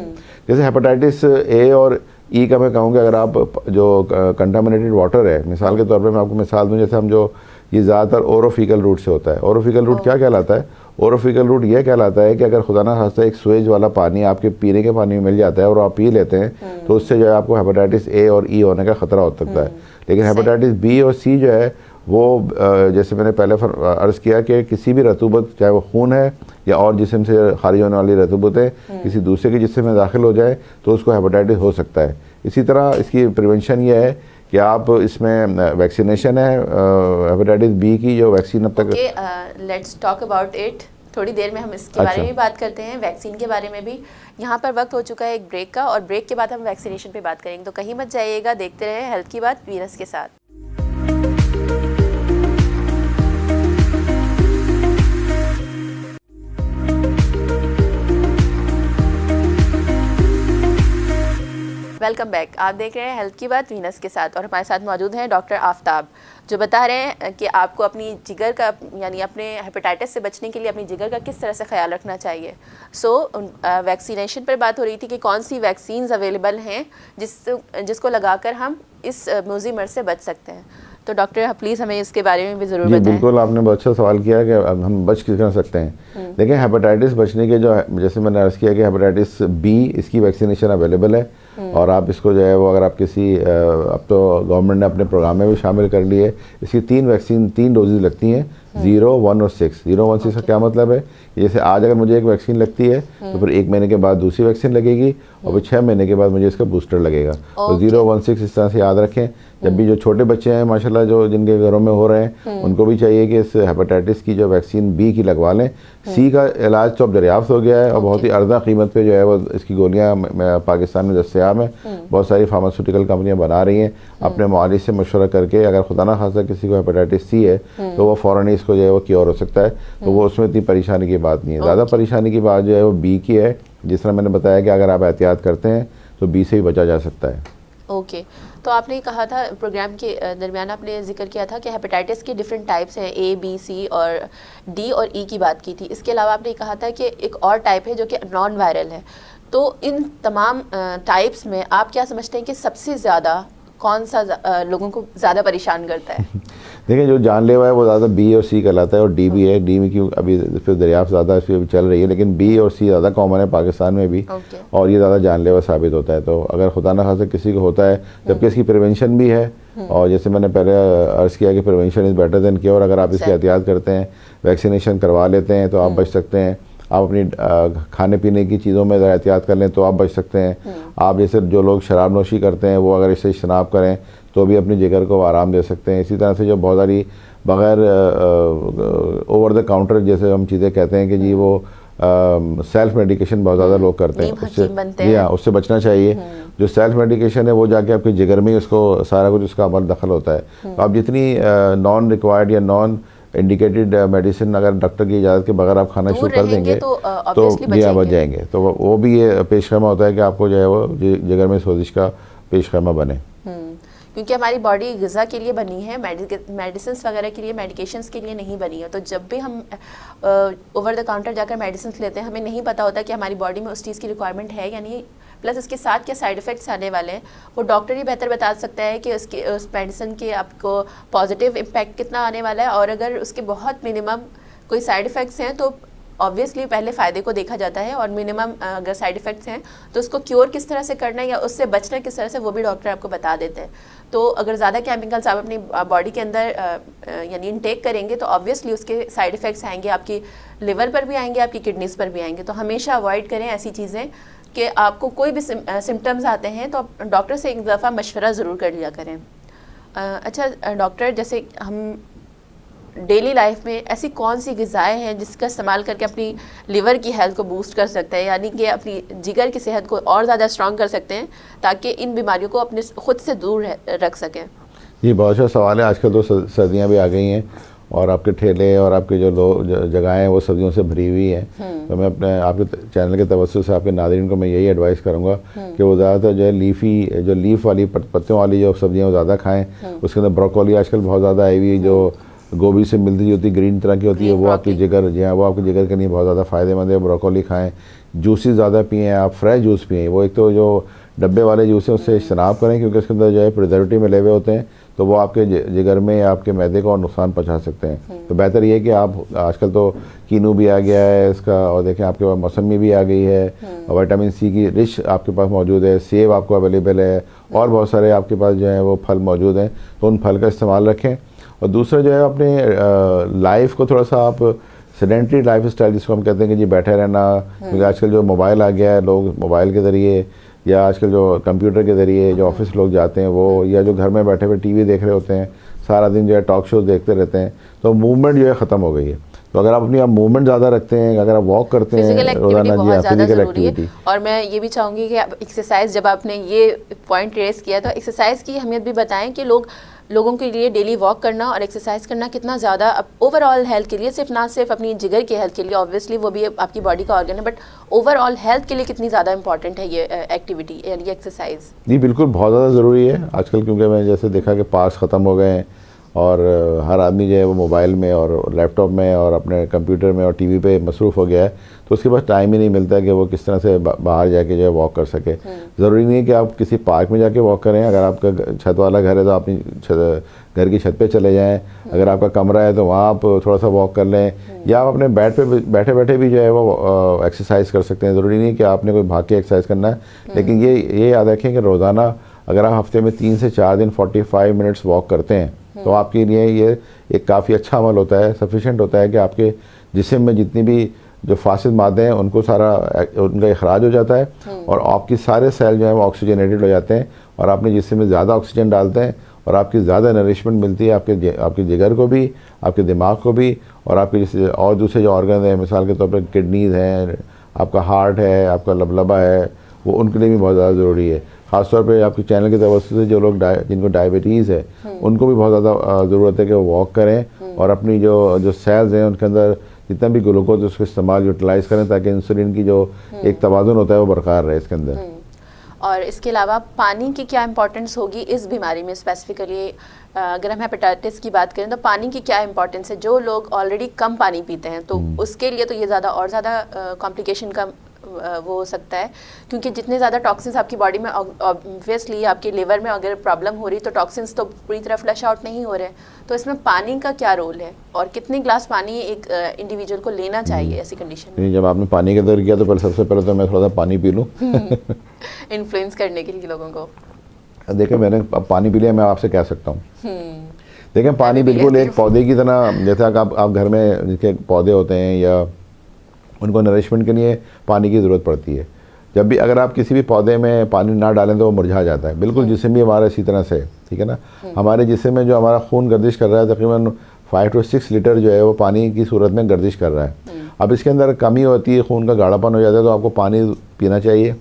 जैसे हेपेटाइटिस ए और ई का मैं कहूँगा अगर आप जो कंटामिनेटेड वाटर है, मिसाल के तौर पे मैं आपको मिसाल दूँ, जैसे हम जो ये ज़्यादातर ओरोफिकल रूट से होता है। ओरोफिकल रूट क्या कहलाता है? ओरोफिकल रूट यह कहलाता है कि अगर खुदा ना खास्ता एक स्वेज वाला पानी आपके पीने के पानी में मिल जाता है और आप पी लेते हैं तो उससे जो है आपको हेपेटाइटिस ए और ई होने का खतरा हो सकता है। लेकिन हेपेटाइटिस बी और सी जो है वो जैसे मैंने पहले अर्ज़ किया कि किसी भी रतूबत, चाहे वो खून है या और जिस्म से खारिज होने वाली रतूबतें किसी दूसरे के जिस्म में दाखिल हो जाए तो उसको हेपेटाइटिस हो सकता है। इसी तरह इसकी प्रिवेंशन ये है कि आप इसमें वैक्सीनेशन है हेपेटाइटिस बी की, जो वैक्सीन अब तक लेट्स टॉक अबाउट इट। थोड़ी देर में हम इसके बारे में बात करते हैं, वैक्सीन के बारे में भी। यहाँ पर वक्त हो चुका है एक ब्रेक का, और ब्रेक के बाद हम वैक्सीनेशन पे बात करेंगे, तो कहीं मत जाइएगा, देखते रहे हेल्थ की बात वीनस के साथ। Welcome back. आप देख रहे हैं हेल्थ की बात वीनस के साथ, और हमारे साथ मौजूद हैं डॉक्टर आफ्ताब, जो बता रहे हैं कि आपको अपनी जिगर का, यानी अपने हेपेटाइटिस से बचने के लिए अपनी जिगर का किस तरह से ख्याल रखना चाहिए। वैक्सीनेशन पर बात हो रही थी कि कौन सी वैक्सीन्स अवेलेबल हैं जिसको लगाकर हम इस मौजी मर्ज से बच सकते हैं। तो डॉक्टर प्लीज़ हमें इसके बारे में भी ज़रूर बताएं। बिल्कुल, आपने बहुत अच्छा सवाल किया कि हम बच किस कर सकते हैं। देखिए, हेपेटाइटिस बचने के जो, जैसे मैंने अर्ज़ किया कि हेपेटाइटिस बी, इसकी वैक्सीनेशन अवेलेबल है और आप इसको जो है वो अगर आप किसी अब तो गवर्नमेंट ने अपने प्रोग्राम में भी शामिल कर लिए। इसकी 3 डोजेज लगती हैं, 0, 1 और 6। 0, 1, 6 का क्या मतलब है, जैसे आज अगर मुझे एक वैक्सीन लगती है तो फिर 1 महीने के बाद दूसरी वैक्सीन लगेगी और फिर 6 महीने के बाद मुझे इसका बूस्टर लगेगा। तो 0, 1, 6 इस तरह से याद रखें। जब भी जो छोटे बच्चे हैं माशाल्लाह, जो जिनके घरों में हो रहे हैं, उनको भी चाहिए कि इस हेपेटाइटिस की जो वैक्सीन बी की लगवा लें। सी का इलाज तो अब दरियाफ्त हो गया है और बहुत ही अर्दा कीमत पे जो है वो इसकी गोलियां पाकिस्तान में दस्तयाब हैं। बहुत सारी फार्मास्यूटिकल कंपनियां बना रही हैं। अपने मुआलिज से मशवरा करके अगर खुदा ना खासा किसी को हेपेटाइटिस सी है तो वो फ़ौरन इसको जो है वो क्योर हो सकता है। तो वो उसमें इतनी परेशानी की बात नहीं है। ज़्यादा परेशानी की बात जो है वो बी की है। जिस तरह मैंने बताया कि अगर आप एहतियात करते हैं तो बी से ही बचा जा सकता है। ओके तो आपने कहा था प्रोग्राम के दरमियान, आपने जिक्र किया था कि हेपेटाइटिस के डिफरेंट टाइप्स हैं, ए, बी, सी और डी और ई की बात की थी। इसके अलावा आपने कहा था कि एक और टाइप है जो कि नॉन वायरल है। तो इन तमाम टाइप्स में आप क्या समझते हैं कि सबसे ज़्यादा कौन सा लोगों को ज़्यादा परेशान करता है? देखिए, जो जानलेवा है वो ज़्यादा बी और सी कहलाता है, और डी भी है। डी में क्यों अभी फिर दरियाफ्त ज़्यादा इस पर चल रही है, लेकिन बी और सी ज़्यादा कॉमन है पाकिस्तान में भी। और ये ज़्यादा जानलेवा साबित होता है। तो अगर खुदा न खासा किसी को होता है, जबकि इसकी प्रिवेंशन भी है, और जैसे मैंने पहले अर्ज़ किया कि prevention is better than cure. अगर आप इसकी एहतियात करते हैं, वैक्सीनेशन करवा लेते हैं तो आप बच सकते हैं। आप अपनी खाने पीने की चीज़ों में अगर एहतियात कर लें तो आप बच सकते हैं। आप जैसे जो लोग शराब नोशी करते हैं वो अगर इससे इज्तनाब करें तो भी अपनी जिगर को आराम दे सकते हैं। इसी तरह से जो बहुत सारी बग़ैर ओवर द काउंटर जैसे हम चीज़ें कहते हैं कि जी वो सेल्फ मेडिकेशन बहुत ज़्यादा लोग करते हैं, उससे जी हाँ, उससे बचना चाहिए। जो सेल्फ मेडिकेशन है वो जाके आपके जिगर में ही उसको सारा कुछ उसका अमल दखल होता है। तो आप जितनी नॉन रिक्वायर्ड या नॉन इंडिकेटेड मेडिसिन अगर डॉक्टर की इजाज़त के बगैर आप खाना शुरू कर देंगे तो जी हाँ बच जाएंगे। तो वो भी ये पेशखैमा होता है कि आपको जो है वो जिगर में सोजिश का पेशखैमा बने। क्योंकि हमारी बॉडी ग़िज़ा के लिए बनी है, मेडिसिन्स वगैरह के लिए, मेडिकेशंस के लिए नहीं बनी है। तो जब भी हम ओवर द काउंटर जाकर मेडिसिन्स लेते हैं, हमें नहीं पता होता कि हमारी बॉडी में उस चीज़ की रिक्वायरमेंट है या नहीं, प्लस इसके साथ क्या साइड इफ़ेक्ट्स आने वाले हैं वो डॉक्टर ही बेहतर बता सकता है कि उस मेडिसिन के आपको पॉजिटिव इम्पैक्ट कितना आने वाला है। और अगर उसके बहुत मिनिमम कोई साइड इफ़ेक्ट्स हैं तो ऑब्वियसली पहले फ़ायदे को देखा जाता है, और मिनिमम अगर साइड इफ़ेक्ट्स हैं तो उसको क्योर किस तरह से करना है या उससे बचना किस तरह से, वो भी डॉक्टर आपको बता देते हैं। तो अगर ज़्यादा केमिकल्स आप अपनी बॉडी के अंदर यानी इनटेक करेंगे तो ऑब्वियसली उसके साइड इफ़ेक्ट्स आएंगे, आपकी लिवर पर भी आएंगे, आपकी किडनीज़ पर भी आएंगे। तो हमेशा अवॉइड करें ऐसी चीज़ें कि आपको कोई भी सिम्टम्स आते हैं तो आप डॉक्टर से एक दफ़ा मशवरा ज़रूर कर लिया करें। अच्छा डॉक्टर, जैसे हम डेली लाइफ में ऐसी कौन सी ग़िज़ाएँ हैं जिसका इस्तेमाल करके अपनी लिवर की हेल्थ को बूस्ट कर सकते हैं, यानी कि अपनी जिगर की सेहत को और ज़्यादा स्ट्रॉन्ग कर सकते हैं ताकि इन बीमारियों को अपने खुद से दूर रख सकें? जी, बहुत अच्छा सवाल है। आजकल तो सर्दियाँ भी आ गई हैं और आपके ठेले और आपके जो जगहें हैं वो सब्जियों से भरी हुई हैं। तो मैं अपने आपके चैनल के तवज्जुह से आपके नाज़रीन को मैं यही एडवाइस करूँगा कि वो ज़्यादातर जो है लीफ वाली पत्तियों वाली जो सब्जियाँ वो ज़्यादा खाएँ। उसके अंदर ब्रोकोली आजकल बहुत ज़्यादा आई हुई है, जो गोभी से मिलती जुलती ग्रीन तरह की होती है, वो आपकी जिगर, जी हाँ, वो आपकी जिगर के लिए बहुत ज़्यादा फ़ायदेमंद है। ब्रोकोली खाएँ, जूसेस ज़्यादा पिएँ, आप फ्रेश जूस पिएँ। वो एक तो जो डब्बे वाले जूस हैं उससे इज्तनाब करें, क्योंकि उसके अंदर जो है प्रिजर्वेटिव मिले हुए होते हैं, तो वो आपके जिगर में या आपके मैदे को और नुकसान पहुंचा सकते हैं। तो बेहतर ये है कि आप, आजकल तो कीनू भी आ गया है इसका, और देखें आपके पास मौसमी भी आ गई है, और विटामिन सी की रिच आपके पास मौजूद है, सेब आपको अवेलेबल है, और बहुत सारे आपके पास जो है वो फल मौजूद हैं, तो उन फल का इस्तेमाल रखें। और दूसरा जो है अपने लाइफ को थोड़ा सा आप सेडेंटरी लाइफ स्टाइल जिसको हम कहते हैं कि जी बैठे रहना, क्योंकि आजकल जो मोबाइल आ गया है, लोग मोबाइल के ज़रिए या आजकल जो कंप्यूटर के ज़रिए जो ऑफिस लोग जाते हैं वो, या जो घर में बैठे हुए टीवी देख रहे होते हैं, सारा दिन जो है टॉक शोज देखते रहते हैं, तो मूवमेंट जो है ख़त्म हो गई है। तो अगर आप अपनी आप मूवमेंट ज़्यादा रखते हैं, अगर आप वॉक करते हैं रोज़ाना, जी हाँ, फिजिकल एक्टिविटी। और मैं ये भी चाहूँगी कि एक्सरसाइज, जब आपने ये पॉइंट रेस किया तो एक्सरसाइज की अहमियत भी बताएं कि लोगों के लिए डेली वॉक करना और एक्सरसाइज करना कितना ज़्यादा ओवरऑल हेल्थ के लिए, सिर्फ ना सिर्फ अपनी जिगर के हेल्थ के लिए, ऑब्वियसली वो भी आपकी बॉडी का ऑर्गन है, बट ओवरऑल हेल्थ के लिए कितनी ज़्यादा इंपॉर्टेंट है ये एक्टिविटी यानी एक्सरसाइज। जी बिल्कुल, बहुत ज़्यादा ज़रूरी है आजकल, क्योंकि मैं जैसे देखा कि पार्क्स ख़त्म हो गए हैं और हर आदमी जो है वो मोबाइल में और लैपटॉप में और अपने कंप्यूटर में और टीवी पे मसरूफ़ हो गया है, तो उसके पास टाइम ही नहीं मिलता कि वो किस तरह से बाहर जाके जो है वॉक कर सके। ज़रूरी नहीं है कि आप किसी पार्क में जाके वॉक करें, अगर आपका छत वाला घर है तो अपनी घर की छत पे चले जाएं, अगर आपका कमरा है तो वहाँ आप थोड़ा सा वॉक कर लें, या आप अपने बेड पे बैठे बैठे भी जो है वो एक्सरसाइज कर सकते हैं। ज़रूरी नहीं है कि आपने कोई भाग के एक्सरसाइज करना है, लेकिन ये याद रखें कि रोज़ाना अगर आप हफ्ते में 3 से 4 दिन 45 मिनट्स वॉक करते हैं तो आपके लिए ये एक काफ़ी अच्छा अमल होता है, सफिशेंट होता है कि आपके जिस्म में जितनी भी जो फासिद मादे हैं उनको सारा उनका इखराज हो जाता है और आपकी सारे सेल जो है वो ऑक्सीजनेटेड हो जाते हैं, और आपने जिस्म में ज़्यादा ऑक्सीजन डालते हैं और आपकी ज़्यादा नरिशमेंट मिलती है आपके जिगर को भी, आपके दिमाग को भी, और आपके जैसे और दूसरे जो ऑर्गन हैं, मिसाल के तौर पर किडनीज़ हैं, आपका हार्ट है, आपका लबलबा है, वो उनके लिए भी बहुत ज़्यादा ज़रूरी है। ख़ासतौर पे आपके चैनल की तवज्जो से जो लोग जिनको डायबिटीज़ है उनको भी बहुत ज़्यादा ज़रूरत है कि वो वॉक करें और अपनी जो सेल्स हैं उनके अंदर जितना भी ग्लूकोज उसका इस्तेमाल यूटिलाइज़ करें, ताकि इंसुलिन की जो एक तवाज़ुन होता है वो बरकरार रहे इसके अंदर। और इसके अलावा पानी की क्या इंपॉर्टेंस होगी इस बीमारी में स्पेसिफिकली? अगर हम हेपेटाइटिस की बात करें तो पानी की क्या इंपॉर्टेंस है? जो लोग ऑलरेडी कम पानी पीते हैं तो उसके लिए तो ये ज़्यादा और ज़्यादा कॉम्प्लिकेशन का वो हो सकता है, क्योंकि जितने ज़्यादा टॉक्सिन्स आपकी बॉडी में, ऑब्वियसली आपके लिवर में अगर प्रॉब्लम हो रही तो टॉक्सिन्स तो पूरी तरह फ्लश आउट नहीं हो रहे, तो इसमें पानी का क्या रोल है और कितने ग्लास पानी एक इंडिविजुअल को लेना चाहिए ऐसी कंडीशन में? जब आपने पानी का जिक्र किया तो पहले सबसे पहले तो मैं थोड़ा सा पानी पी लूँ इन्फ्लुएंस करने के लिए लोगों को। देखें, मैंने अब पानी पी लिया, मैं आपसे कह सकता हूँ। देखें, पानी बिल्कुल एक पौधे की तरह, जैसे आप घर में जिसके पौधे होते हैं या उनको नरिशमेंट के लिए पानी की ज़रूरत पड़ती है। जब भी अगर आप किसी भी पौधे में पानी ना डालें तो वो मुरझा जाता है। बिल्कुल जिस्म भी हमारा इसी तरह से, ठीक है ना, हमारे जिस्म में जो हमारा खून गर्दिश कर रहा है तकरीबन 5 to 6 लीटर जो है वो पानी की सूरत में गर्दिश कर रहा है। अब इसके अंदर कमी होती है, खून का गाढ़ापन हो जाता है, तो आपको पानी पीना चाहिए।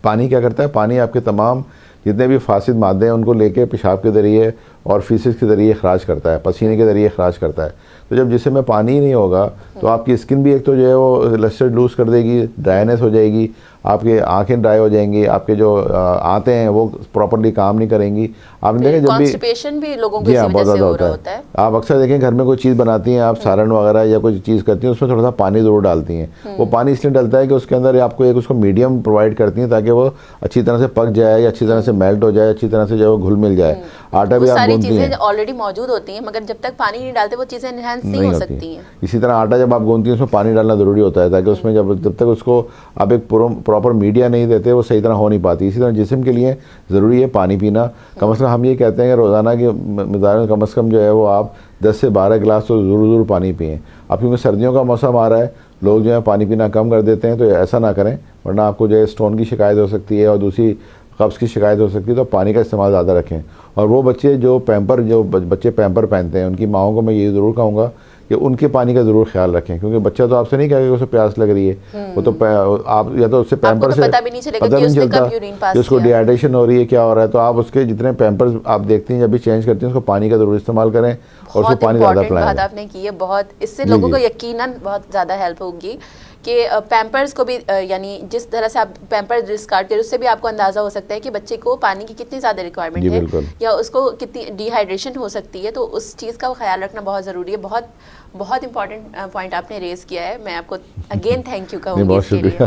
पानी क्या करता है? पानी आपके तमाम जितने भी फासिद मादे हैं उनको लेके पेशाब के ज़रिए और फीसिस के ज़रिए अखराज करता है, पसीने के ज़रिए अखराज करता है। तो जब जिसम में पानी ही नहीं होगा तो आपकी स्किन भी एक तो जो है वो लस्टर लूज़ कर देगी, ड्राइनेस हो जाएगी, आपके आंखें ड्राई हो जाएंगी, आपके जो आते हैं वो प्रॉपर्ली काम नहीं करेंगी। आपने देखा जब भी लोगों को बहुत ज़्यादा होता है। आप अक्सर देखें घर में कोई चीज़ बनाती हैं आप, सारण वगैरह या कोई चीज़ करती हैं, उसमें थोड़ा सा पानी ज़रूर डालती हैं। वो पानी इसलिए डलता है कि उसके अंदर आपको एक उसको मीडियम प्रोवाइड करती हैं ताकि वो अच्छी तरह से पक जाए या अच्छी तरह से मेल्ट हो जाए, अच्छी तरह से जो घुल मिल जाए। आटा भी आप गूंथती हैं, ऑलरेडी मौजूद होती हैं, मगर जब तक पानी नहीं डालते वो चीज़ें एनहांस नहीं हो सकती हैं। इसी तरह आटा जब आप गूंथती हैं उसमें पानी डालना ज़रूरी होता है, ताकि उसमें जब तक उसको आप एक प्रॉपर मीडिया नहीं देते वो सही तरह हो नहीं पाती। इसी तरह जिस्म के लिए ज़रूरी है पानी पीना। कम से कम हम ये कहते हैं कि रोज़ाना की मिक़दार में कम से कम जो है वो आप 10 से 12 गिलास तो ज़रूर पानी पिएँ। अब क्योंकि सर्दियों का मौसम आ रहा है, लोग जो है पानी पीना कम कर देते हैं, तो ऐसा ना करें, वरना आपको जो है स्टोन की शिकायत हो सकती है और दूसरी कब्ज़ की शिकायत हो सकती है। तो पानी का इस्तेमाल ज़्यादा रखें। और वो बच्चे जो बच्चे पैम्पर पहनते हैं उनकी माओं को मैं ये ज़रूर कहूँगा कि उनके पानी का ज़रूर ख्याल रखें, क्योंकि बच्चा तो आपसे नहीं कहेगा कि उसे प्यास लग रही है, वो तो आप या तो उससे पैम्पर से पता भी नहीं चलता कि उसको डिहाइड्रेशन हो रही है, क्या हो रहा है। तो आप उसके जितने पैम्पर्स आप देखती हैं जब भी चेंज करती हैं उसको पानी का ज़रूर इस्तेमाल करें और उसको पानी ज़्यादा पिलाएं। आपने की है बहुत, इससे लोगों को यकीनन बहुत ज़्यादा हेल्प होगी कि पैम्पर्स को भी यानी जिस तरह से आप पैम्पर डिस्कार्ड करें उससे भी आपको अंदाज़ा हो सकता है कि बच्चे को पानी की कितनी ज़्यादा रिक्वायरमेंट है या उसको कितनी डिहाइड्रेशन हो सकती है, तो उस चीज़ का ख्याल रखना बहुत ज़रूरी है। बहुत बहुत इंपॉर्टेंट पॉइंट आपने रेज किया है, मैं आपको अगेन थैंक यू कहूँगी। बहुत शुक्रिया।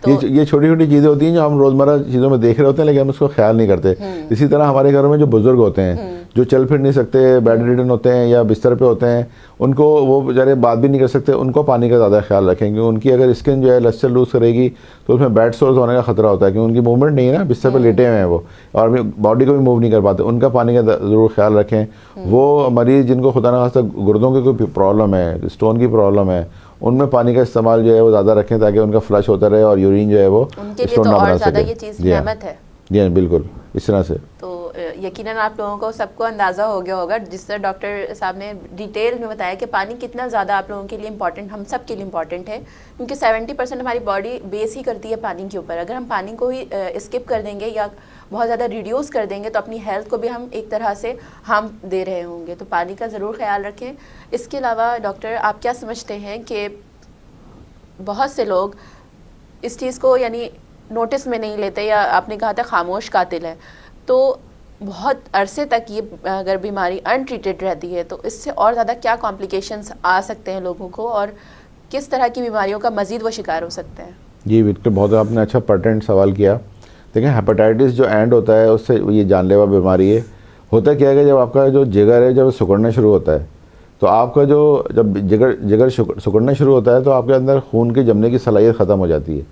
तो ये छोटी छोटी चीज़ें होती हैं जो हम रोज़मर्रा चीज़ों में देख रहे होते हैं लेकिन हम उसको ख्याल नहीं करते। इसी तरह हमारे घरों में जो बुजुर्ग होते हैं जो चल फिर नहीं सकते, बेड रिडन होते हैं या बिस्तर पे होते हैं, उनको वो बेचारे बात भी नहीं कर सकते, उनको पानी का ज़्यादा ख्याल रखें क्योंकि उनकी अगर स्किन जो है लस्टर लूज करेगी तो उसमें बैड सोर्स होने का खतरा होता है क्योंकि उनकी मूवमेंट नहीं है ना, बिस्तर पे लेटे हुए हैं वो और बॉडी को भी मूव नहीं कर पाते, उनका पानी का ज़रूर ख्याल रखें। वो मरीज़ जिनको खुदा न खास्ता गुर्दों की कोई प्रॉब्लम है, स्टोन की प्रॉब्लम है, उनमें पानी का इस्तेमाल जो है वो ज़्यादा रखें ताकि उनका फ्लश होता रहे और यूरिन जो है वो स्टोन ना बना सके। ये चीज़ नेमत है। जी हाँ, बिल्कुल इस तरह से। तो यकीनन आप लोगों को सबको अंदाज़ा हो गया होगा जिस तरह डॉक्टर साहब ने डिटेल में बताया कि पानी कितना ज़्यादा आप लोगों के लिए इम्पॉर्टेंट, हम सब के लिए इम्पॉर्टेंट है क्योंकि 70% हमारी बॉडी बेस ही करती है पानी के ऊपर। अगर हम पानी को ही स्किप कर देंगे या बहुत ज़्यादा रिड्यूस कर देंगे तो अपनी हेल्थ को भी हम एक तरह से हार्म दे रहे होंगे, तो पानी का ज़रूर ख्याल रखें। इसके अलावा डॉक्टर आप क्या समझते हैं कि बहुत से लोग इस चीज़ को यानी नोटिस में नहीं लेते या आपने कहा था खामोश कातिल है, तो बहुत अरसे तक ये अगर बीमारी अनट्रीटेड रहती है तो इससे और ज़्यादा क्या कॉम्प्लिकेशंस आ सकते हैं लोगों को और किस तरह की बीमारियों का मज़ीद वो शिकार हो सकते हैं? जी बिल्कुल, बहुत आपने अच्छा पर्टिनेंट सवाल किया। देखिए हेपेटाइटिस जो एंड होता है उससे ये जानलेवा बीमारी है। होता क्या है कि जब आपका जो जिगर है जब सिकुड़ना शुरू होता है तो आपका जो जब जिगर सिकुड़ना शुरू होता है तो आपके अंदर खून के जमने की सलाहियत ख़त्म हो जाती है।